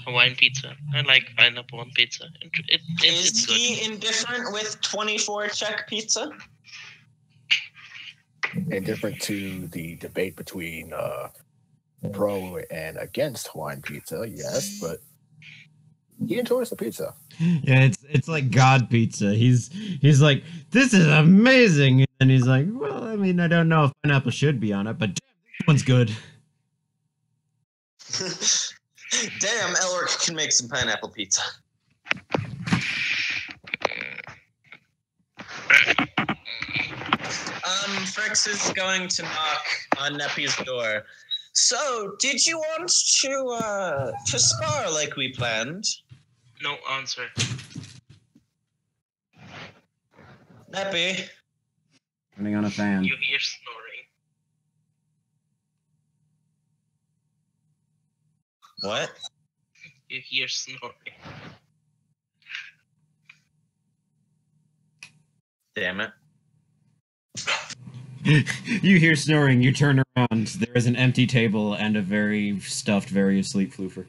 Hawaiian pizza. I like pineapple on pizza. Is he indifferent with 24 check pizza? Indifferent to the debate between pro and against Hawaiian pizza, yes, but he enjoys the pizza. Yeah, it's like God pizza. He's like, this is amazing, and he's like, well, I mean, I don't know if pineapple should be on it, but damn, this one's good. Damn, Elric can make some pineapple pizza. Fricks is going to knock on Neppy's door. So, did you want to spar like we planned? No answer. Neppy. Turning on a fan. You hear snoring. What? You hear snoring. Damn it. You hear snoring, you turn around, there is an empty table and a very stuffed, very asleep floofer.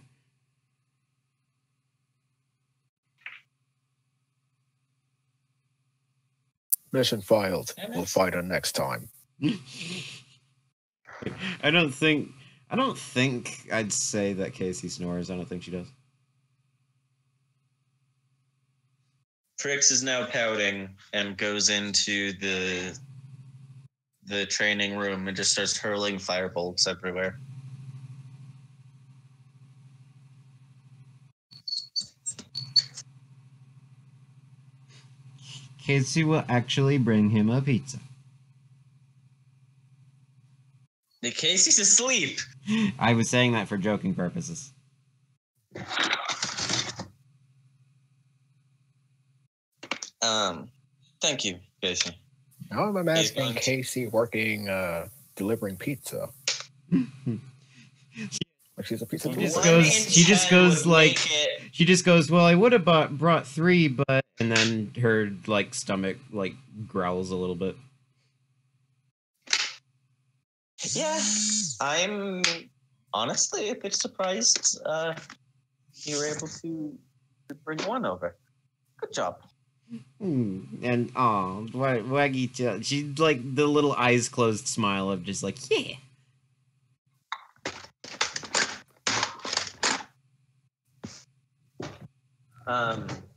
Mission failed. We'll fight on next time. I don't think I'd say that Casey snores. I don't think she does. Fricks is now pouting and goes into the training room and just starts hurling firebolts everywhere. Casey will actually bring him a pizza. Casey's asleep. I was saying that for joking purposes. Thank you, Casey. Now I'm imagining Casey working, delivering pizza. Like she's a pizza delivery. She just goes, well, I would have brought 3, but, and then her, like, stomach, like, growls a little bit. Yeah, I'm honestly a bit surprised you were able to bring one over. Good job. And Waggy, she's like the little eyes closed smile of just like, yeah.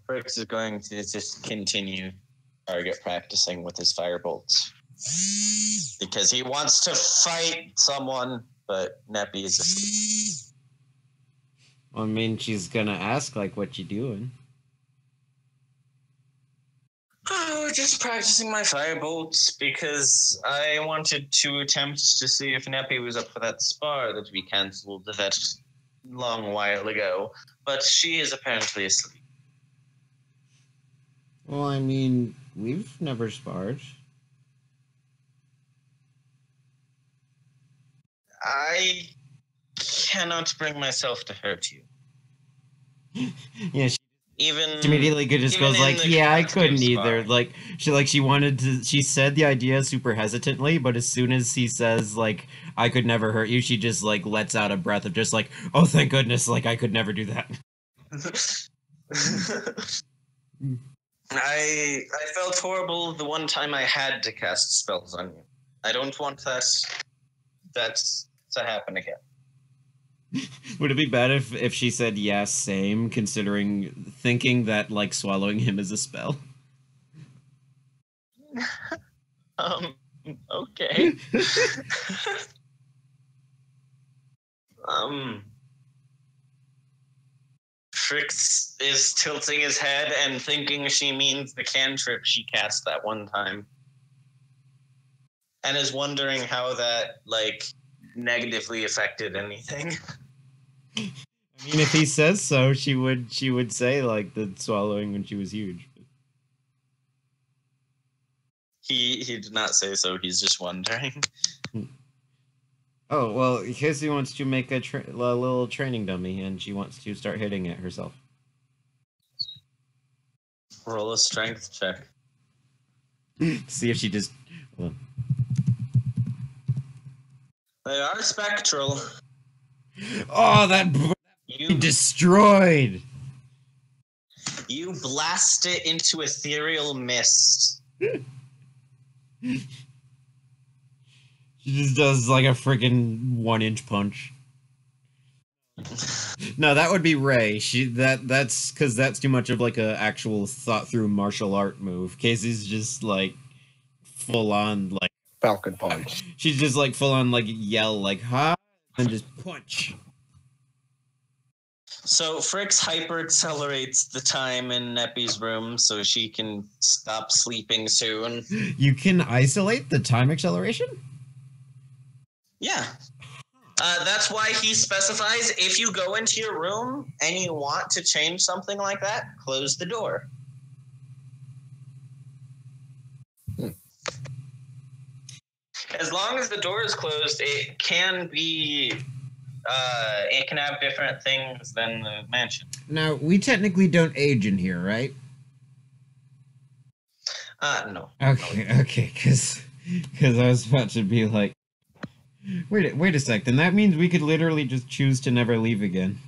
Fricks is going to just continue target practicing with his firebolts because he wants to fight someone, but Neppy is asleep. Well, I mean, she's gonna ask like, "What you doing?" Oh, just practicing my firebolts because I wanted to attempt to see if Neppy was up for that spar that we cancelled that long while ago, but she is apparently asleep. Well, I mean, we've never sparred. I cannot bring myself to hurt you. Yeah, she immediately just goes like, yeah, I couldn't either. Like she wanted to, she said the idea super hesitantly, but as soon as he says like, I could never hurt you, she just like lets out a breath of just like, oh, thank goodness, like I could never do that. I felt horrible the one time I had to cast spells on you. I don't want that to happen again. Would it be bad if she said yes, same, thinking that like swallowing him is a spell? Okay. Fricks is tilting his head and thinking she means the cantrip she cast that one time. And is wondering how that, like, negatively affected anything. I mean, if he says so, she would say, like, the swallowing when she was huge. He did not say so, he's just wondering. Oh, well, Casey wants to make a little training dummy, and she wants to start hitting it herself. Roll a strength check. See if she just... Well. They are spectral. Oh, that... You destroyed! You blast it into ethereal mist. She just does like a freaking 1-inch punch. No, that would be Ray. That's because that's too much of like a actual thought through martial art move. Casey's just like full on like Falcon punch. She's just like full on like yell like ha and just punch. So Fricks hyper accelerates the time in Neppy's room so she can stop sleeping soon. You can isolate the time acceleration? Yeah. That's why he specifies if you go into your room and you want to change something like that, close the door. As long as the door is closed, it can be. It can have different things than the mansion. Now, we technically don't age in here, right? No. Okay, because I was about to be like, wait a sec. Then that means we could literally just choose to never leave again.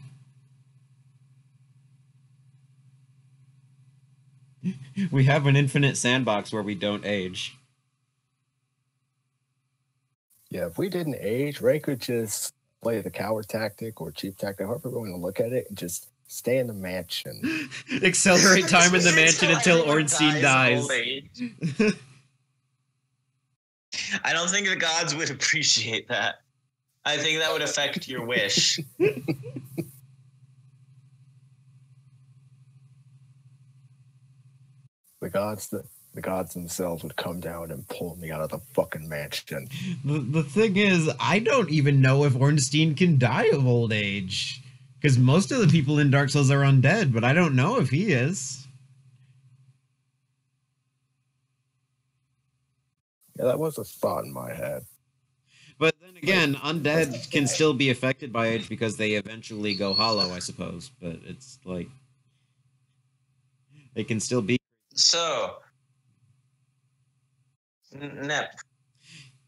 We have an infinite sandbox where we don't age. Yeah, if we didn't age, Ray could just play the coward tactic or cheap tactic, however we're going to look at it, and just stay in the mansion. Accelerate time in the mansion until Ornstein dies. I don't think the gods would appreciate that. I think that would affect your wish. The gods themselves would come down and pull me out of the fucking mansion. The thing is, I don't even know if Ornstein can die of old age. Because most of the people in Dark Souls are undead, but I don't know if he is. Yeah, that was a thought in my head. But then again, undead can still be affected by age because they eventually go hollow, I suppose. But it's like... they can still be... So... Nep.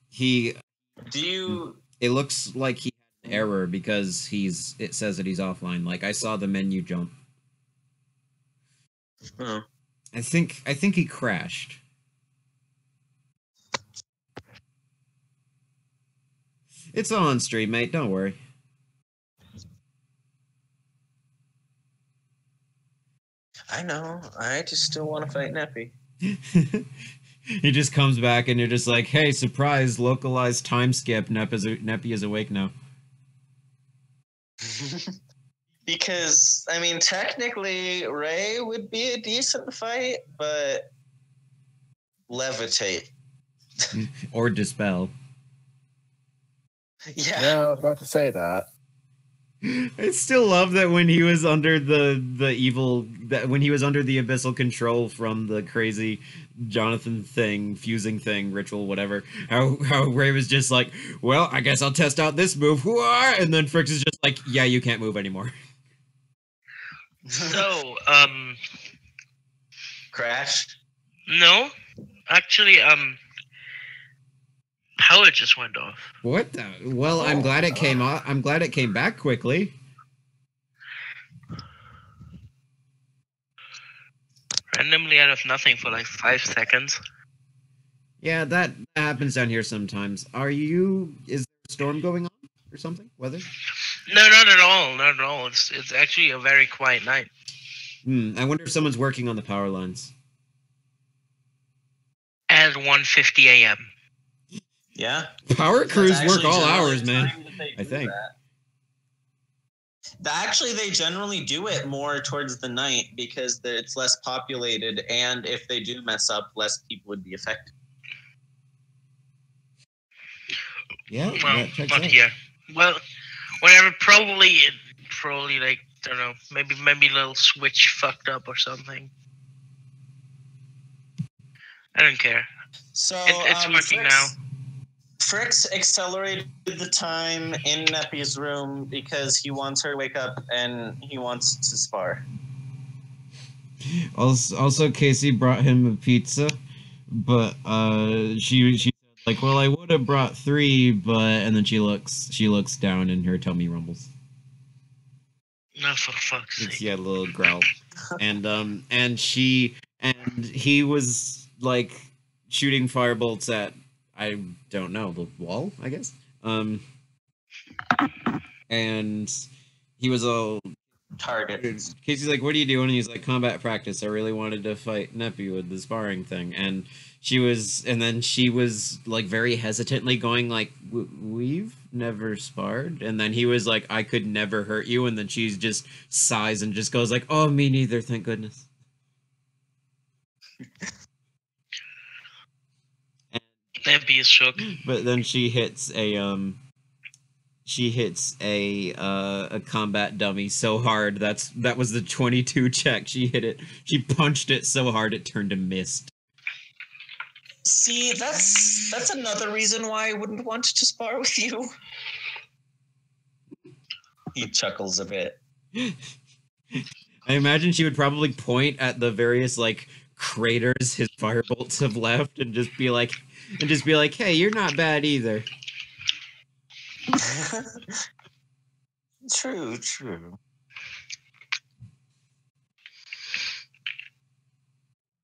He... Do you... It looks like he had an error because it says that he's offline. Like, I saw the menu jump. Oh. I think he crashed. It's on stream, mate. Don't worry. I know. I just still want to fight Neppy. He just comes back and you're just like, hey, surprise, localized time skip. Neppy is awake now. Because, I mean, technically, Ray would be a decent fight, but levitate. Or dispel. Yeah, I was about to say that. I still love that when he was under the evil, that when he was under the abyssal control from the crazy Jonathan thing, fusing thing, ritual, whatever, how Ray was just like, well, I guess I'll test out this move, and then Frix is just like, yeah, you can't move anymore. So, Crash? no, actually, power just went off. What the? Well, I'm glad it came off. I'm glad it came back quickly. Randomly out of nothing for like 5 seconds. Yeah, that happens down here sometimes. Is there a storm going on or something? Weather? No, not at all. Not at all. It's actually a very quiet night. I wonder if someone's working on the power lines. At 1:50 a.m. Yeah. Power crews work all hours, man. I think. Actually, they generally do it more towards the night because it's less populated, and if they do mess up, less people would be affected. Yeah, well, not here. Well, whatever. Probably like, I don't know. Maybe a little switch fucked up or something. I don't care. So it's working now. Frix accelerated the time in Neppy's room because he wants her to wake up and he wants to spar. Also, Casey brought him a pizza, but she said like, well, I would have brought 3, but and then she looks down and her tummy rumbles. No, for fuck's sake. Yeah, a little growl, and he was like shooting firebolts at, I don't know, the wall, I guess. And he was all target. Casey's like, what are you doing? And he's like, combat practice. I really wanted to fight Neppy with the sparring thing. And she was like very hesitantly going like, we've never sparred. And then he was like, I could never hurt you. And then she just sighs and just goes like, oh, me neither, thank goodness. Neppy is shook. But then she hits a She hits a combat dummy so hard. That was the 22 check. She hit it. She punched it so hard it turned to mist. See, that's another reason why I wouldn't want to spar with you. He chuckles a bit. I imagine she would probably point at the various like craters his firebolts have left and just be like, "Hey, you're not bad either." True.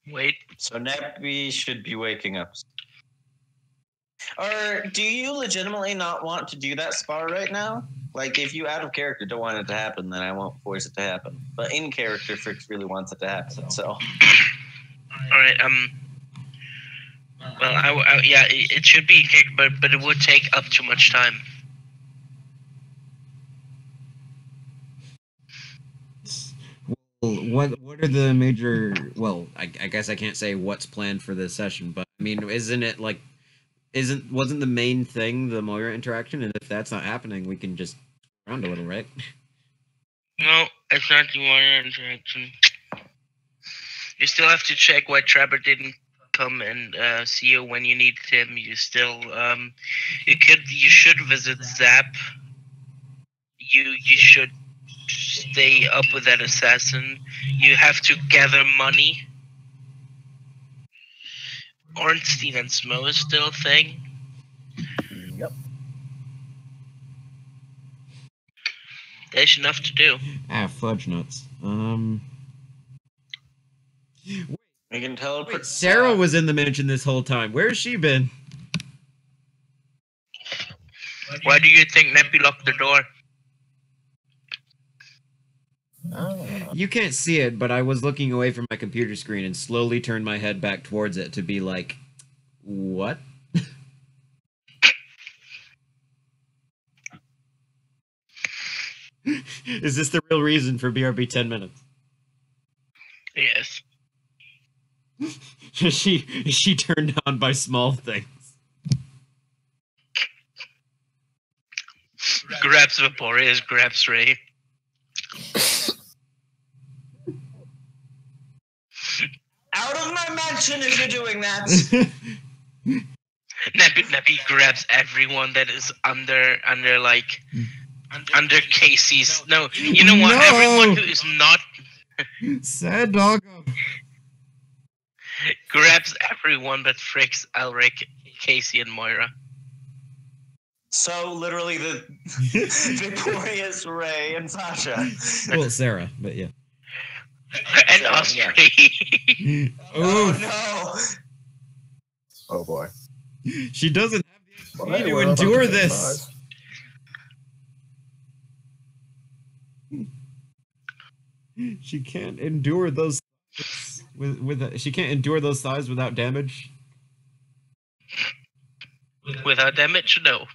Wait. So Neppy should be waking up. Or do you legitimately not want to do that spar right now? Like, if you out of character don't want it to happen, then I won't force it to happen. But in character, Fricks really wants it to happen, so. All right. Well, yeah, it should be, but it would take up too much time. What are the major? Well, I guess I can't say what's planned for this session, but I mean, wasn't the main thing the Moira interaction? And if that's not happening, we can just around a little, right? No, it's not the Moira interaction. You still have to check why Trevor didn't come and see you when you needed him. You still you should visit Zap. You should stay up with that assassin. You have to gather money. Ornstein and Smo is still a thing. Yep. There's enough to do. Fudge nuts. We can teleport. Wait, Sarah was in the mansion this whole time. Where's she been? Why do you think Neppy locked the door? You can't see it, but I was looking away from my computer screen and slowly turned my head back towards it to be like, what? Is this the real reason for BRB 10 minutes? Yes. She turned on by small things. Grabs Vaporeus, grabs Ray. Out of my mansion if you're doing that. Neppy grabs everyone that is under Casey's. No, you know what? No. Everyone who is not Sad dog. grabs everyone but Fricks, Elric, Casey, and Moira. So literally the Victorious, Ray, and Sasha. Well, Sarah, but yeah. And Osprey. Oh no! Oh boy. She doesn't have the Well, XP hey, to we're about endure to this. She can't endure those she can't endure those thighs without damage. Without damage, no.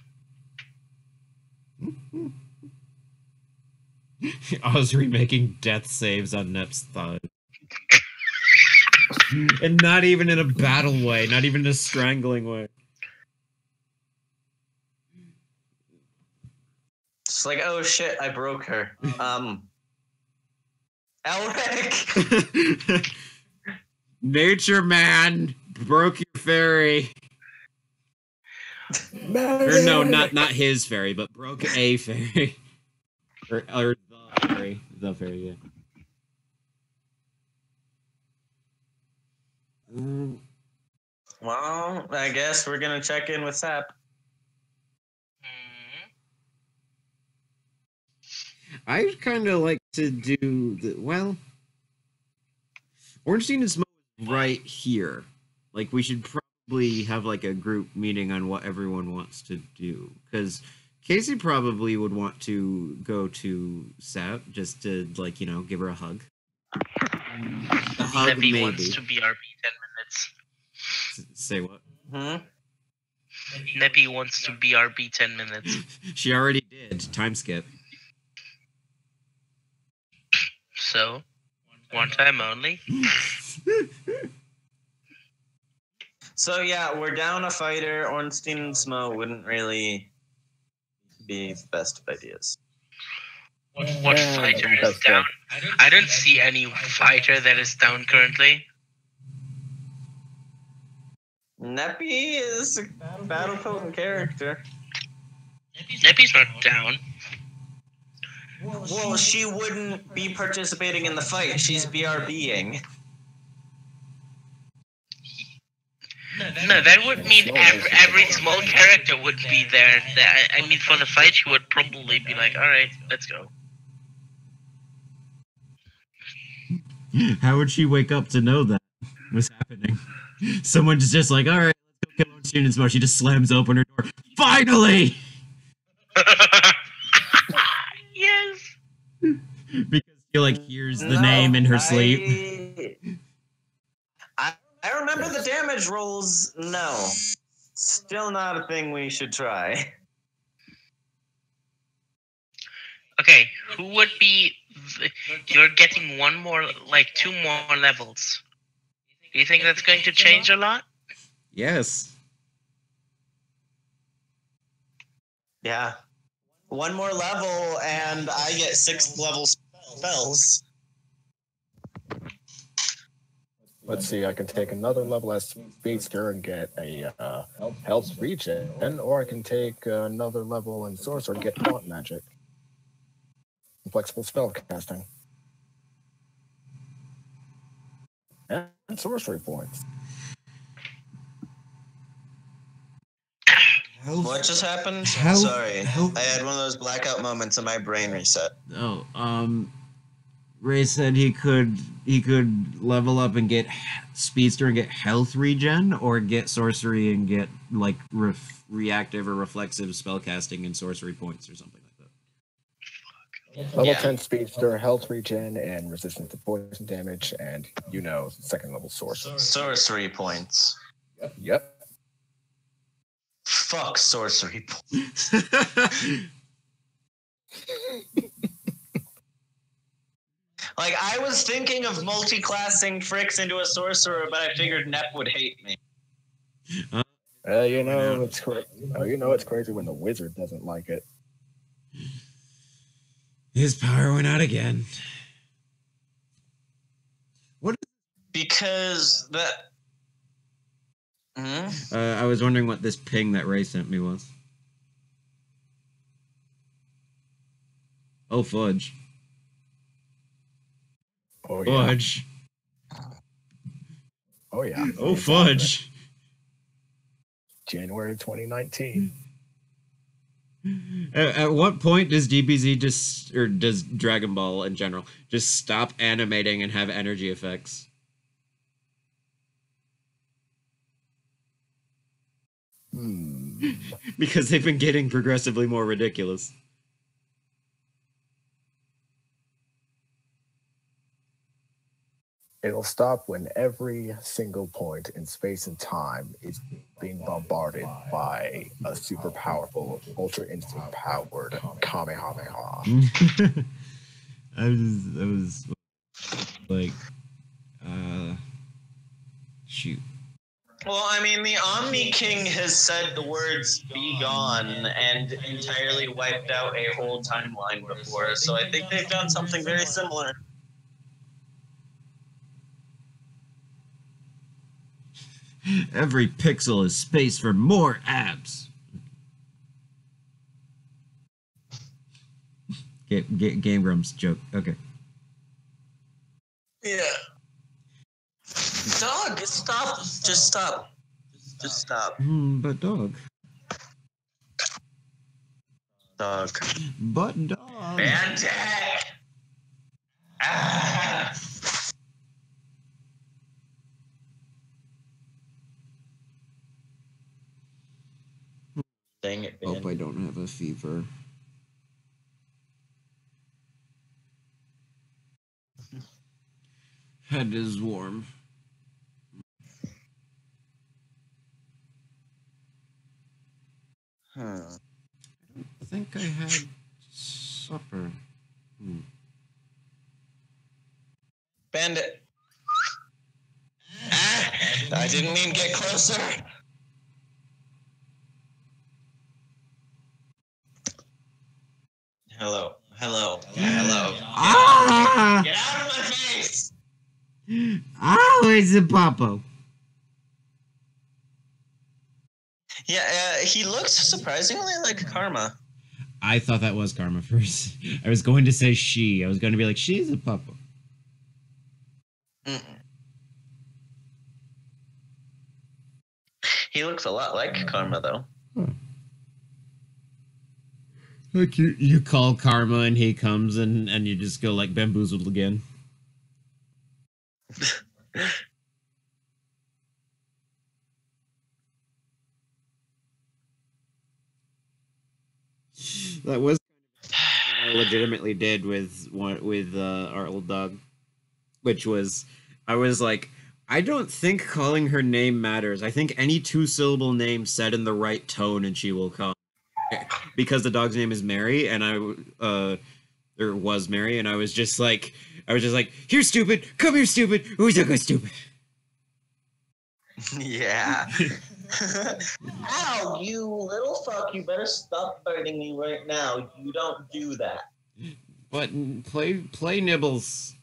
Osri making death saves on Nep's thighs. And not even in a battle way, not even in a strangling way. It's like, oh shit, I broke her. Elric! Nature man broke your fairy. Or no, not his fairy, but broke a fairy. or the fairy. The fairy, yeah. Well, I guess we're gonna check in with Sap. I kind of like to do the well. Ornstein and Smoke is right here. Like we should probably have like a group meeting on what everyone wants to do, because Casey probably would want to go to Sap just to like give her a hug. A hug, Neppy maybe. wants to BRB 10 minutes. Say what? Neppy wants to BRB 10 minutes. She already did. Time skip. So, one time only. So yeah, we're down a fighter. Ornstein and Smo wouldn't really be the best of ideas. What fighter is down? I don't see any fighter that is down currently. Neppy is a battle potent character. Neppy's not down. Well, she wouldn't be participating in the fight. She's BRBing. No, that would mean every small character would be there. I mean, for the fight, she would probably be like, "All right, let's go." How would she wake up to know that was happening? Someone's just like, all right, let's go kill our students. But she just slams open her door. Finally! Yes. Because she like hears the name in her sleep. I remember the damage rolls. No. Still not a thing we should try. Okay, who would be... You're getting two more levels. Do you think that's going to change a lot? Yes. Yeah. One more level and I get 6th level spells. Let's see, I can take another level as Speedster and get a health regen, or I can take another level in Sorcerer and get Taunt Magic. Flexible spell casting. And sorcery points. What just happened? Sorry. I had one of those blackout moments and my brain reset. Oh, Ray said he could level up and get Speedster and get health regen, or get sorcery and get like reactive or reflexive spellcasting and sorcery points or something like that. Level 10 Speedster, health regen, and resistance to poison damage, and 2nd level sorcery. Sorcery points. Yep. Fuck sorcery points. Like, I was thinking of multi-classing Fricks into a sorcerer, but I figured Nep would hate me. It's it's crazy when the wizard doesn't like it. His power went out again. What? Because that... I was wondering what this ping that Ray sent me was. Oh, fudge. Oh, yeah. Fudge. Oh, yeah. Oh, fudge. January 2019. At what point does DBZ or does Dragon Ball in general just stop animating and have energy effects? Because they've been getting progressively more ridiculous. It'll stop when every single point in space and time is being bombarded by a super powerful, ultra instant powered Kamehameha. I was like, shoot. Well, I mean, the Omni King has said the words "be gone" and entirely wiped out a whole timeline before, so I think they've done something very similar. Every pixel is space for more abs. Game Grumps joke. Okay. Yeah. Dog, stop. Just stop. Just stop. But dog. Dog. But dog. Bandit! Ah! Dang it, Bandit. Hope I don't have a fever. Head is warm. I think I had supper. Bandit. I didn't mean get closer. Hello. Hello. Hello. Ah! Get out of my face! Oh, it's a Papo. Yeah, he looks surprisingly like Karma. I thought that was Karma first. I was going to say she. I was going to be like, she's a Papo. Mm-mm. He looks a lot like Karma, though. Huh. Like you call Karma and he comes and you just go like bamboozled again. That was what I legitimately did with our old dog, which was I was like, I don't think calling her name matters. I think any 2-syllable name said in the right tone and she will come. Because the dog's name is Mary, and or was Mary, and I was just like, here, stupid, come here, stupid, who's a good stupid? Yeah. Ow, you little fuck, you better stop biting me right now. You don't do that. But play nibbles.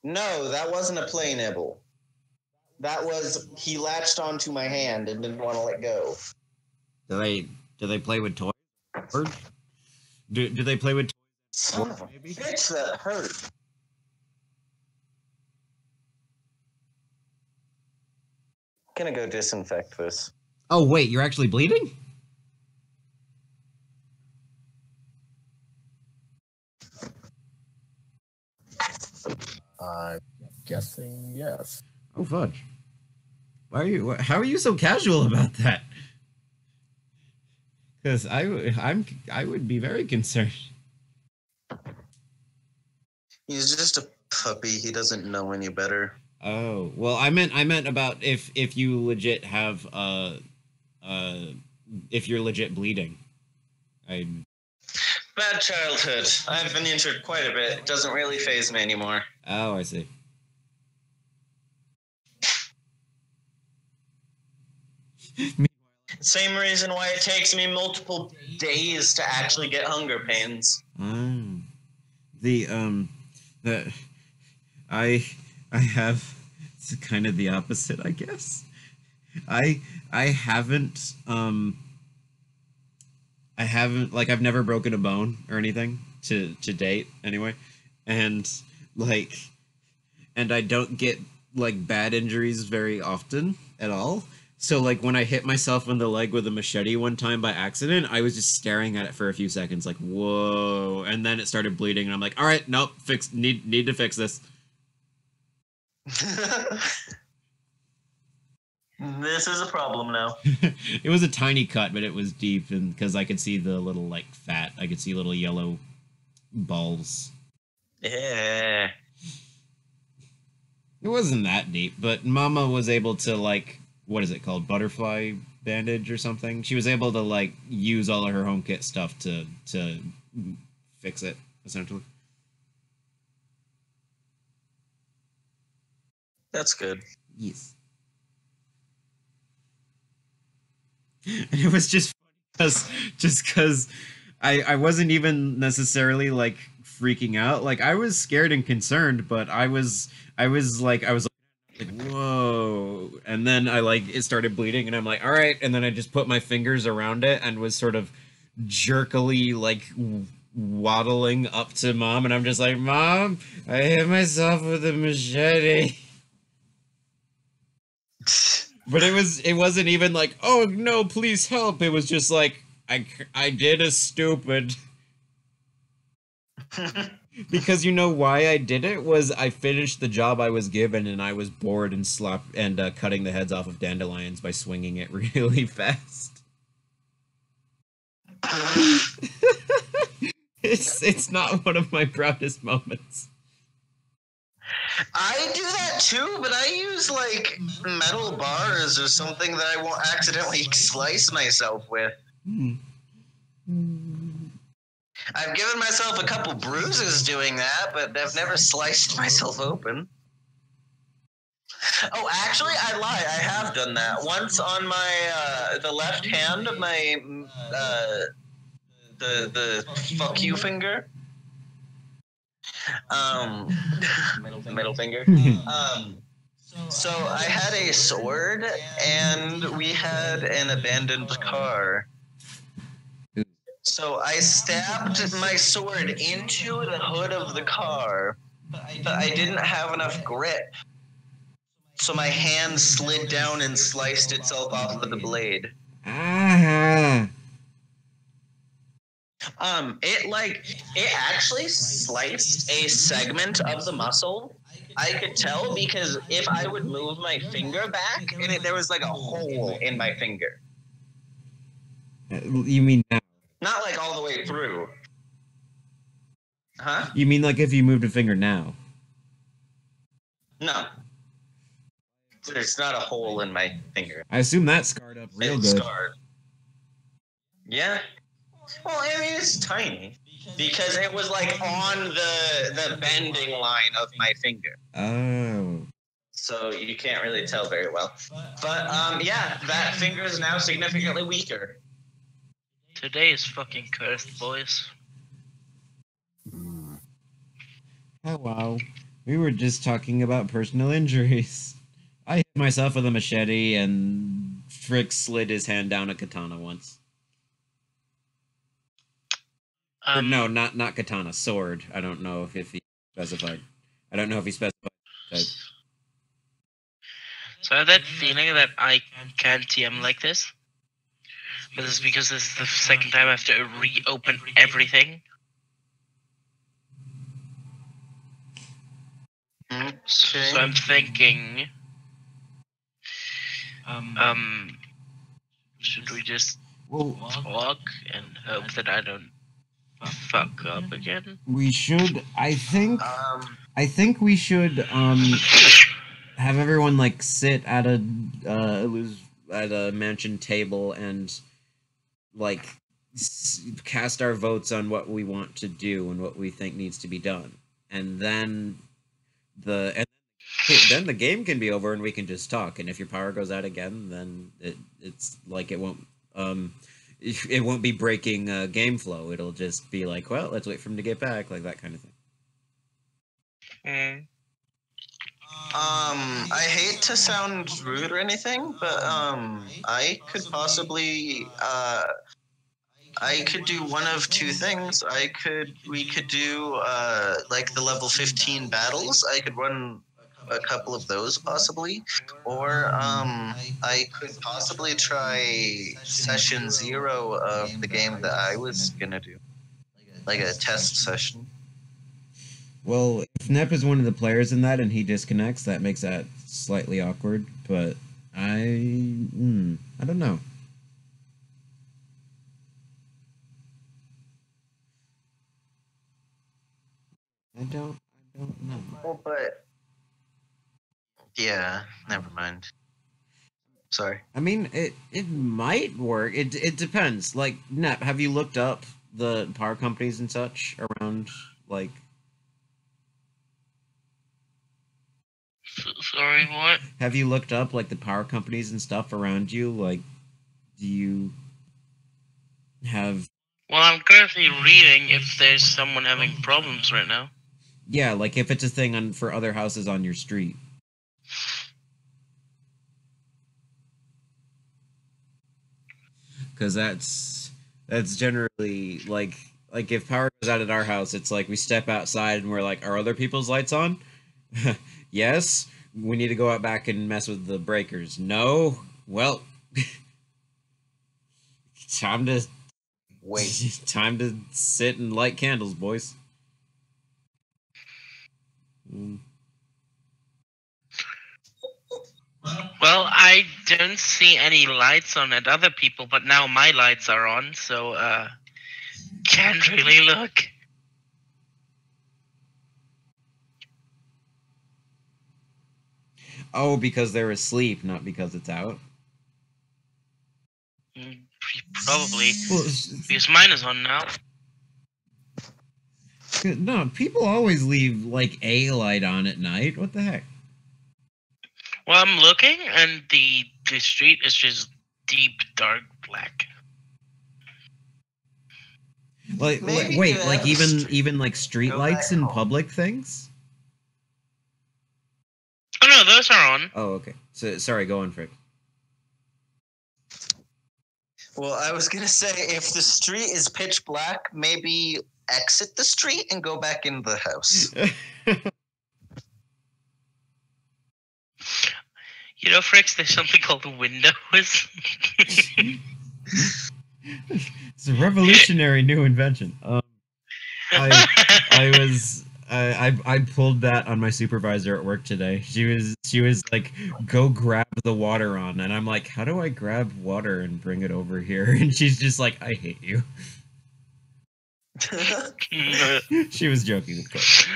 No, that wasn't a play nibble. That was, he latched onto my hand and didn't want to let go. Do they play with toys? Or do they play with toys? Son of a bitch, that hurt. Gonna go disinfect this. Oh wait, you're actually bleeding? I'm guessing yes. Oh fudge. How are you so casual about that? Because I would be very concerned. He's just a puppy. He doesn't know any better. Oh well, I meant about if you legit have if you're legit bleeding. Bad childhood. I've been injured quite a bit. It doesn't really faze me anymore. Oh, I see. Same reason why it takes me multiple days to actually get hunger pains. I have it's kind of the opposite, I guess. I haven't like I've never broken a bone or anything to date anyway, and I don't get like bad injuries very often at all. So like when I hit myself in the leg with a machete one time by accident, I was just staring at it for a few seconds like, whoa, and then it started bleeding and I'm like, all right, nope, need to fix this. This is a problem now. It was a tiny cut, but it was deep, and because I could see the little like fat, I could see little yellow balls. Yeah. It wasn't that deep, but Mama was able to like, what is it called, butterfly bandage or something? She was able to like use all of her home kit stuff to fix it essentially. That's good. Yes. And it was just because I wasn't even necessarily like freaking out. Like I was scared and concerned, but I was like whoa, and then I like it started bleeding and I'm like, all right, and then I just put my fingers around it and was sort of jerkily like waddling up to Mom, and I'm just like, Mom, I hit myself with a machete. But it wasn't even like, oh no, please help. It was just like, I did a stupid. Because you know why I did it was I finished the job I was given and I was bored and cutting the heads off of dandelions by swinging it really fast. It's not one of my proudest moments. I do that too, but I use like metal bars or something that I won't accidentally slice myself with. I've given myself a couple bruises doing that, but I've never sliced myself open. Oh, actually, I lie. I have done that once on my the left hand of my the fuck you finger. Middle finger. So I had a sword, and we had an abandoned car. So I stabbed my sword into the hood of the car, but I didn't have enough grip. So my hand slid down and sliced itself off with the blade. It actually sliced a segment of the muscle. I could tell because if I would move my finger back, there was like a hole in my finger. You mean now? Not like all the way through. Huh? You mean like if you moved a finger now? No. There's not a hole in my finger. I assume that scarred up real good. Scarred. Yeah. Well, I mean, it's tiny because it was like on the bending line of my finger. Oh. So you can't really tell very well. But yeah, that finger is now significantly weaker. Today is fucking cursed, boys. Oh wow. We were just talking about personal injuries. I hit myself with a machete and Frick slid his hand down a katana once. Or no, not katana, sword. I don't know if he specified. I don't know if he specified type. So I have that feeling that I can't TM like this. But it's because this is the second time I have to reopen everything. Okay. So I'm thinking, should we just talk and hope that I don't fuck up again? We should. I think we should have everyone like sit at a mansion table and like cast our votes on what we want to do and what we think needs to be done, and then the game can be over and we can just talk. And if your power goes out again, then it's like it won't be breaking game flow. It'll just be like, well, let's wait for him to get back, like that kind of thing. I hate to sound rude or anything, but I could possibly I could do one of two things. We could do like the level 15 battles. I could run a couple of those possibly, or I could possibly try session 0 of the game that I was gonna do, like a test session. Well, if Nep is one of the players in that and he disconnects, that makes that slightly awkward. But I don't know. I don't know. Well, but yeah, never mind. Sorry. I mean, it might work. It depends. Like, Nep, have you looked up the power companies and such around, like... Sorry, what? Have you looked up, like, the power companies and stuff around you? Like, do you have... Well, I'm currently reading if there's someone having problems right now. Yeah, like if it's a thing for other houses on your street. Because that's generally, like if power goes out at our house, it's like we step outside and we're like, are other people's lights on? Yes. We need to go out back and mess with the breakers. No. Well, time to wait. Time to sit and light candles, boys. Well, I don't see any lights on at other people, but now my lights are on, so can't really look. Oh, because they're asleep, not because it's out? Probably. Well, because mine is on now. No, people always leave, like, a light on at night. What the heck? Well, I'm looking, and the street is just deep, dark black. Like, Maybe wait, get like out of the street. even like street Go lights back and home. public things? Oh no, those are on. Oh, okay. So sorry, go on, Frick. Well, I was gonna say, if the street is pitch black, maybe exit the street and go back into the house. You know, Fricks, there's something called Windows. It's a revolutionary new invention. I pulled that on my supervisor at work today. She was like, "Go grab the water on," and I'm like, "How do I grab water and bring it over here?" And she's just like, "I hate you." She was joking, of course.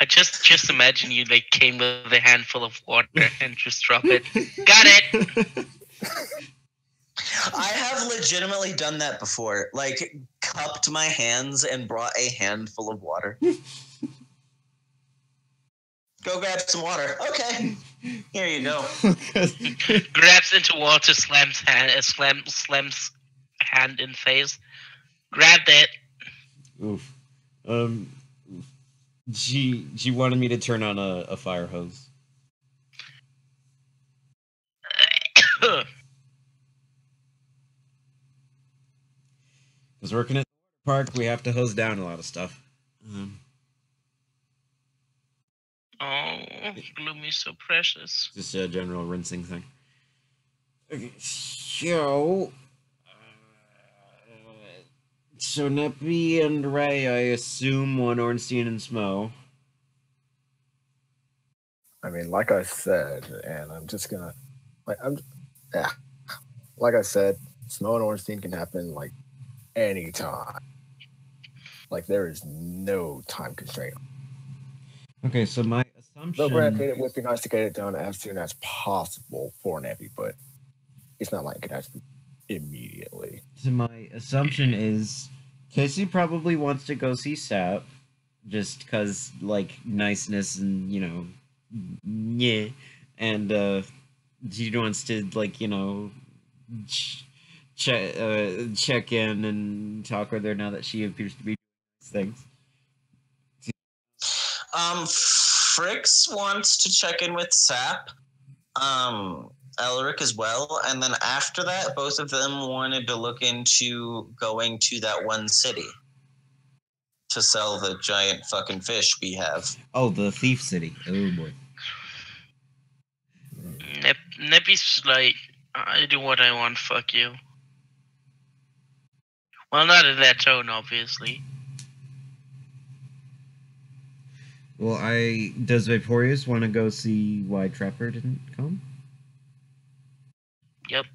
I just imagine you like came with a handful of water and just drop it. Got it. I have legitimately done that before. Like, cupped my hands and brought a handful of water. Go grab some water. Okay, here you go. Grabs into water, slams hand in face. Grabbed it. Oof. She wanted me to turn on a fire hose. Because working at the water park, we have to hose down a lot of stuff. Oh, Gloomy is so precious. Just a general rinsing thing. Okay, so Neppy and Ray, I assume, won Ornstein and Smo. I mean, like I said, and I'm just gonna, like I said, Snow and Ornstein can happen like anytime. Like there is no time constraint. Okay, so my assumption. So granted, it would be nice to get it done as soon as possible for Neppy, but it's not like it has to be immediately. So my assumption is Casey probably wants to go see Sap, just because like niceness and yeah, and he wants to like check in and talk with her now that she appears to be doing things. Fricks wants to check in with Sap, Elric as well, and then after that, both of them wanted to look into going to that one city to sell the giant fucking fish we have. Oh, the Thief City. Oh boy. Neppy's like, I do what I want, fuck you. Well, not in that tone, obviously. Well, does Vaporeus want to go see why Trapper didn't come? Yep.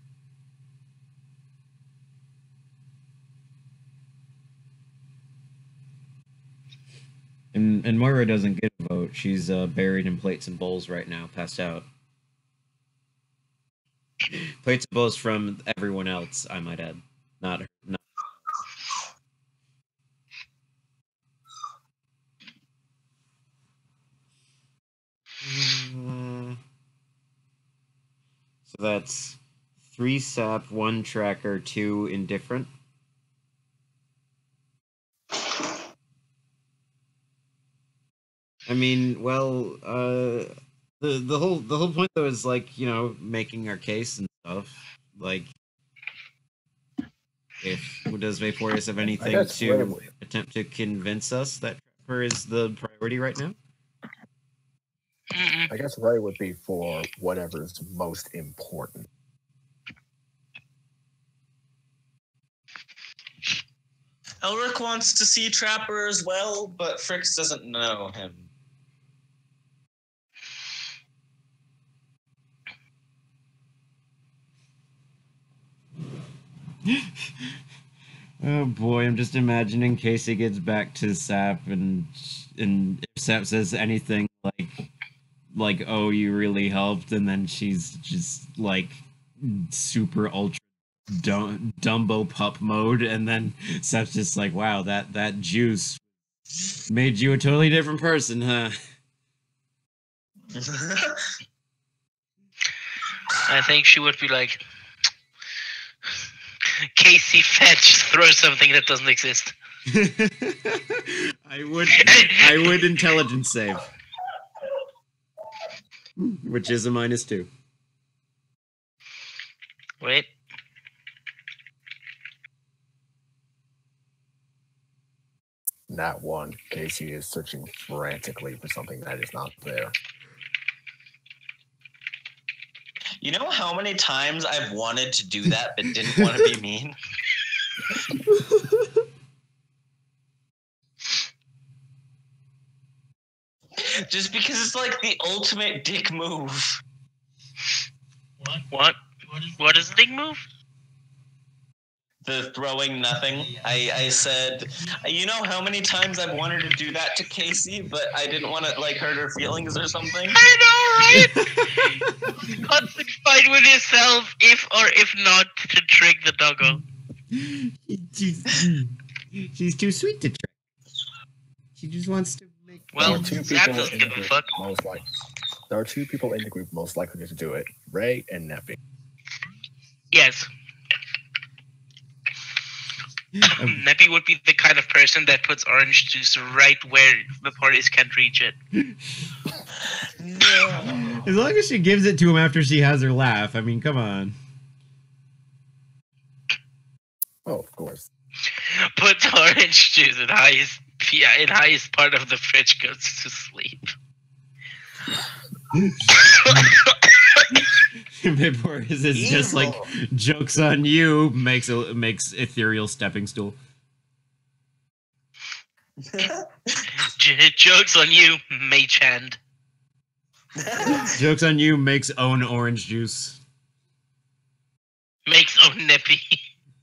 And Moira doesn't get a vote. She's buried in plates and bowls right now, passed out. Plates and bowls from everyone else, I might add. Not her. Not. So that's 3 sap, 1 tracker, 2 indifferent. I mean, well, the whole point though is like making our case and stuff. Like, does Vaporeus have anything to attempt to convince us that Trapper is the priority right now? I guess Ray would be for whatever's most important. Elric wants to see Trapper as well, but Fricks doesn't know him. Oh boy, I'm just imagining Casey gets back to Sap and if Sap says anything like oh, you really helped, and then she's just like super ultra Dumbo pup mode, and then Sap's just like, wow, that juice made you a totally different person, huh? I think she would be like, Casey Fetch throw something that doesn't exist. I would intelligence save. Which is a -2. Wait. Not one. Casey is searching frantically for something that is not there. You know how many times I've wanted to do that but didn't want to be mean? Just because it's like the ultimate dick move. What? What is the dick move? The throwing nothing. I said, you know how many times I've wanted to do that to Casey, but I didn't want to like hurt her feelings or something? I know, right? Constant fight with yourself, if not, to trick the doggo. She's too sweet to trick. She just wants to make... Well, Zap doesn't give a fuck. There are two people in the group most likely to do it. Ray and Neppy. Yes. Neppy would be the kind of person that puts orange juice right where the parties can't reach it. No. As long as she gives it to him after she has her laugh. I mean, come on. Oh, of course. Puts orange juice in highest part of the fridge, goes to sleep. Vaporeus is just like, joke's on you, makes ethereal stepping stool. Joke's on you, mage hand. Joke's on you, makes own orange juice. Makes own Neppy.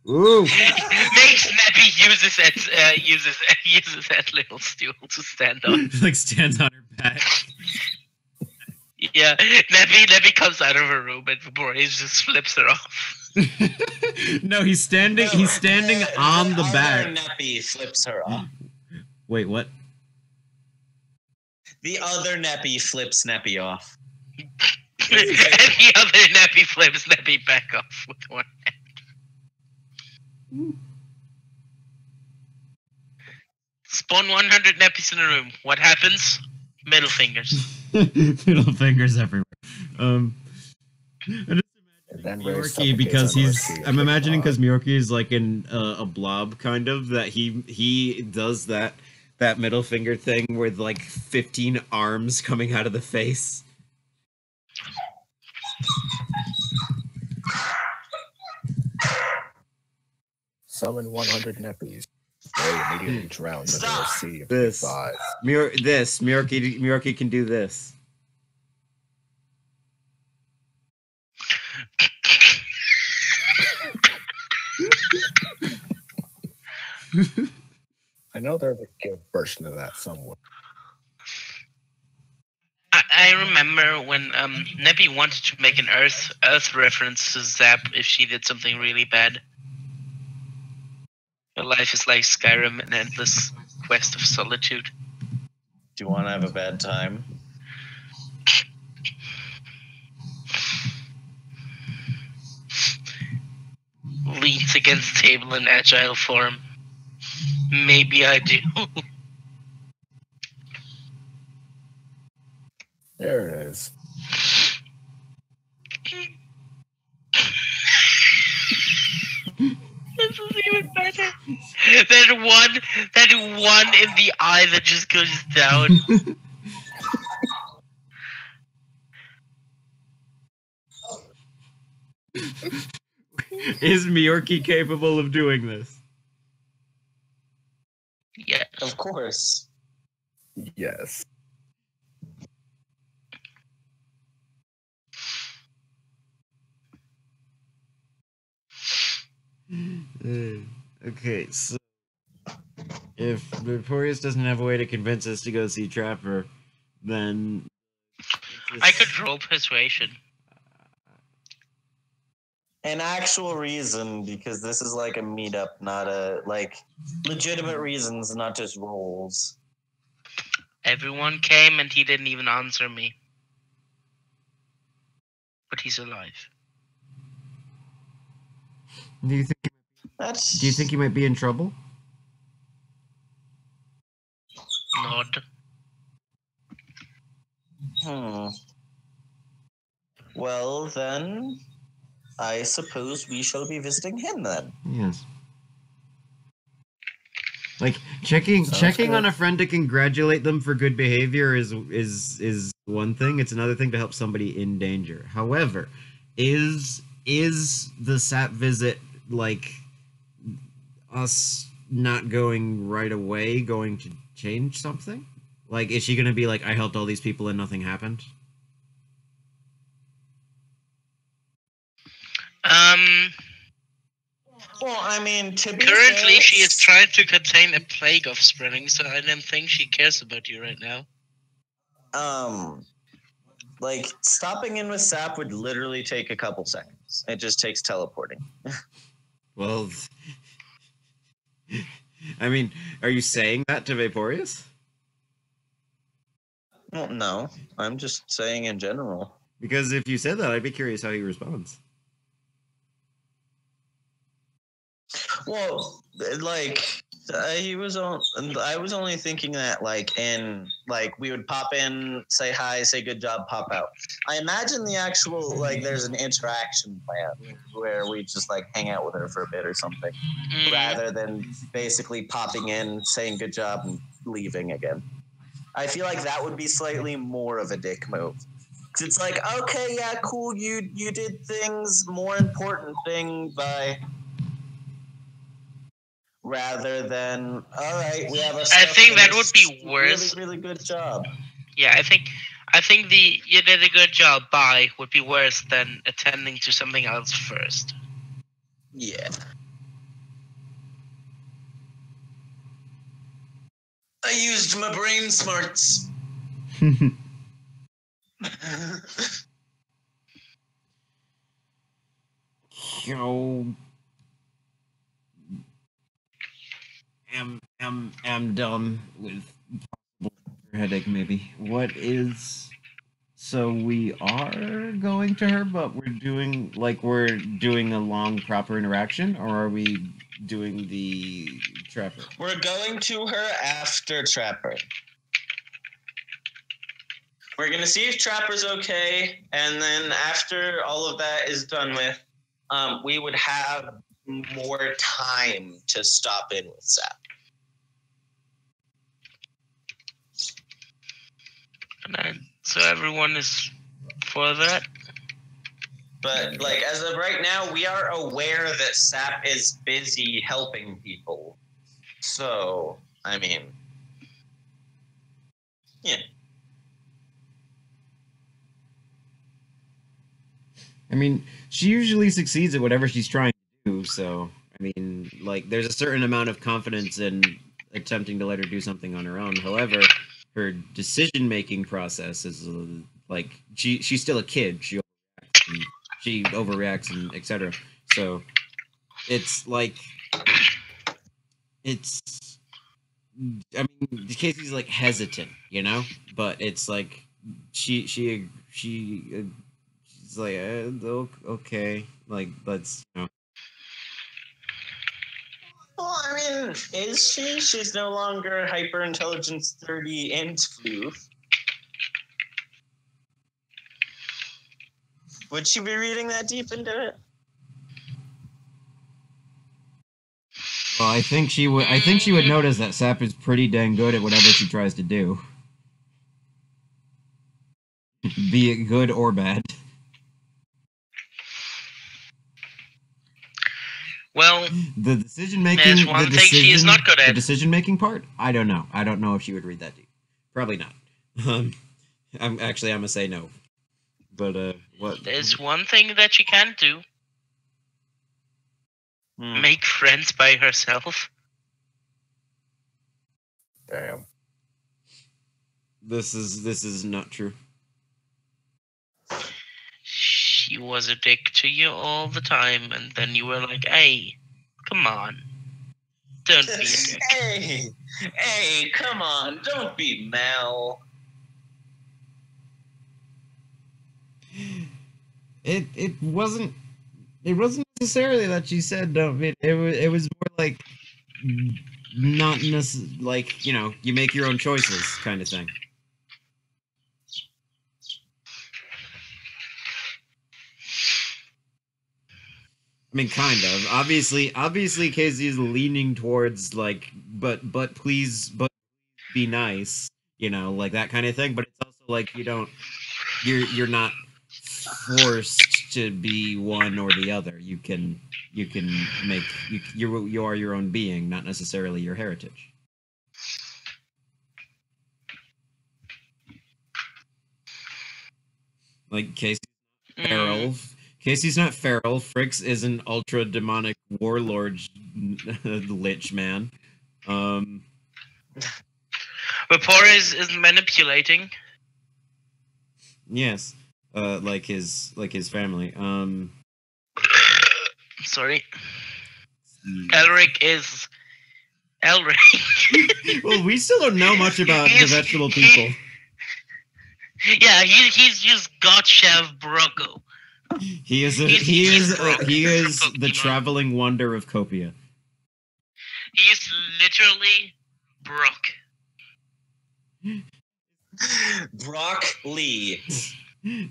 Ooh. Makes Neppy uses that little stool to stand on. Like stands on her back. Yeah, Neppy comes out of her room and Vaporeus just flips her off. No, he's standing on the back. Neppy flips her off. Wait, what? The other Neppy flips Neppy off. And the other Neppy flips Neppy back off with one hand. Spawn 100 Neppies in a room. What happens? Middle fingers. Middle fingers everywhere. I just imagine Miorki because I'm imagining because Miorki is like in a blob kind of that he does that middle finger thing with like 15 arms coming out of the face. Summon 100 Neppies. They immediately drown under a sea of thighs. Miorki can do this. I know there's a good version of that somewhere. I remember when Neppy wanted to make an Earth reference to Zap if she did something really bad. Your life is like Skyrim, an endless quest of solitude. Do you want to have a bad time? Leans against table in agile form. Maybe I do. There it is. This is even better. That one in the eye that just goes down. Is Miorki capable of doing this? Yeah, Of course. Yes. Okay, so if Vaporeus doesn't have a way to convince us to go see Trapper, then I could roll persuasion. An actual reason, because this is like a meetup, not a like legitimate reasons, not just roles. Everyone came and he didn't even answer me. But he's alive. Do you think he might That's... Do you think he might be in trouble? Nod. Well, then, I suppose we shall be visiting him then. Yes. Like checking on a friend to congratulate them for good behavior is one thing. It's another thing to help somebody in danger. However, is the SAP visit, like, us not going right away, going to change something? Like, is she going to be like, I helped all these people and nothing happened? Well, I mean, to be currently fair, she is trying to contain a plague of spreading, so I don't think she cares about you right now. Like, stopping in with SAP would literally take a couple seconds. It just takes teleporting. Well, I mean, are you saying that to Vaporeus? Well, no. I'm just saying in general. Because if you said that, I'd be curious how he responds. Well, like, I was only thinking that, like, we would pop in, say hi, say good job, pop out. I imagine the actual, like, there's an interaction plan where we just, like, hang out with her for a bit or something, rather than basically popping in, saying good job, and leaving again. I feel like that would be slightly more of a dick move. Because it's like, okay, yeah, cool, you did things, more important thing, bye. Rather than, all right, we have our stuff. I think that would be worse. Really, really good job. Yeah, I think the you did a good job, bye, would be worse than attending to something else first. Yeah. I used my brain smarts. Yo, am done with headache. Maybe what is? So we are going to her, but we're doing a long proper interaction, or are we doing the Trapper? We're going to her after Trapper. We're gonna see if Trapper's okay, and then after all of that is done with, we would have more time to stop in with Sap. And so everyone is for that. But, like, as of right now, we are aware that Sap is busy helping people. So, I mean, yeah. I mean, she usually succeeds at whatever she's trying to do, so, I mean, like, there's a certain amount of confidence in attempting to let her do something on her own. However, her decision-making process is, like, she's still a kid. She overreacts and etc. So, it's, like, I mean, Casey's, like, hesitant, you know? But it's, like, she's like, okay, like, let's, you know. Well, I mean, is she? She's no longer hyper intelligence 30 and floof. Would she be reading that deep into it? Well, I think she would. I think she would notice that Sap is pretty dang good at whatever she tries to do, be it good or bad. Well, the decision making. There's one thing she is not good at. The decision making part. I don't know. I don't know if she would read that deep. Probably not. I'm gonna say no. But what? There's one thing that she can do. Make friends by herself. Damn. This is not true. She was a dick to you all the time, and then you were like, hey, come on. Don't be a dick. Hey, come on, don't be Mel. It wasn't necessarily that she said. I mean, it was more like not like, you know, you make your own choices kind of thing. I mean, kind of. Obviously, Casey's leaning towards like, but please, but be nice, you know, like that kind of thing. But it's also like you're not forced to be one or the other. You can make you are your own being, not necessarily your heritage. Like Casey's feral. Casey's not feral. Fricks is an ultra demonic warlord lich man. Rapport is manipulating. Yes. Like his family. Sorry. Elric is Elric. Well, we still don't know much about the vegetable people. Yeah, he's just Gottchev Brocco. He is the traveling wonder of Copia. He is literally Brock. Brock Lee.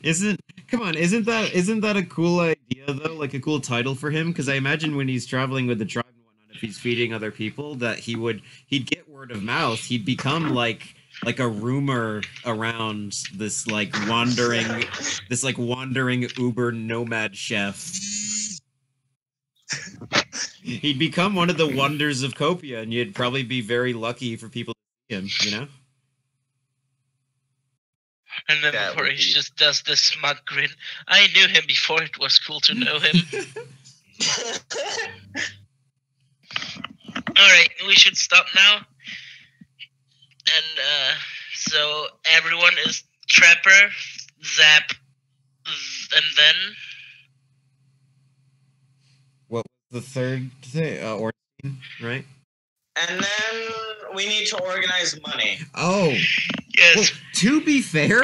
Isn't that a cool idea though? Like a cool title for him? Because I imagine when he's traveling with the tribe and whatnot, if he's feeding other people, that he'd get word of mouth. He'd become like a rumor around this wandering Uber nomad chef. He'd become one of the wonders of Copia, and you'd probably be very lucky for people to see him, you know? And then before he just does the smug grin. I knew him before it was cool to know him. Alright, we should stop now. And so everyone is Trapper, Zap, and then... What was the third thing? Ornstein, right? And then we need to organize money. Oh. Yes. Well, to be fair,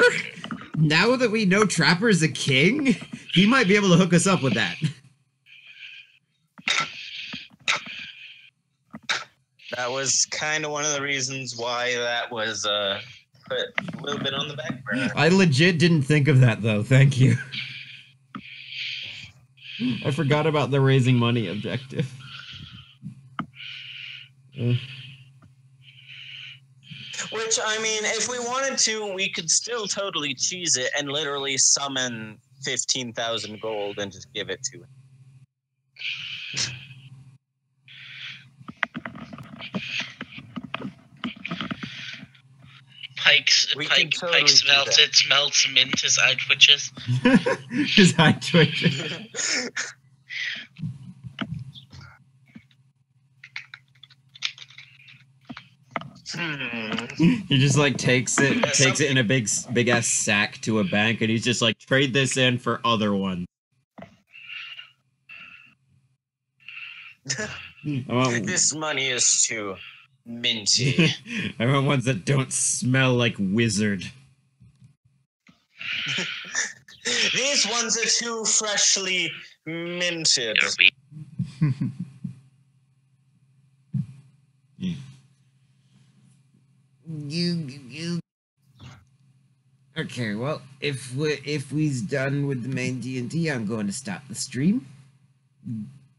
now that we know Trapper's a king, he might be able to hook us up with that. That was kind of one of the reasons why that was put a little bit on the back burner. I legit didn't think of that, though. Thank you. I forgot about the raising money objective. Which, I mean, if we wanted to, we could still totally cheese it and literally summon 15,000 gold and just give it to him. Pike smells mint, his eye twitches. His eye twitches. He just takes it in a big ass sack to a bank, and he's just like, trade this in for other ones. This money is too minty. I want ones that don't smell like wizard. These ones are too freshly minted. You. Okay, well, if we's done with the main D&D, I'm going to stop the stream.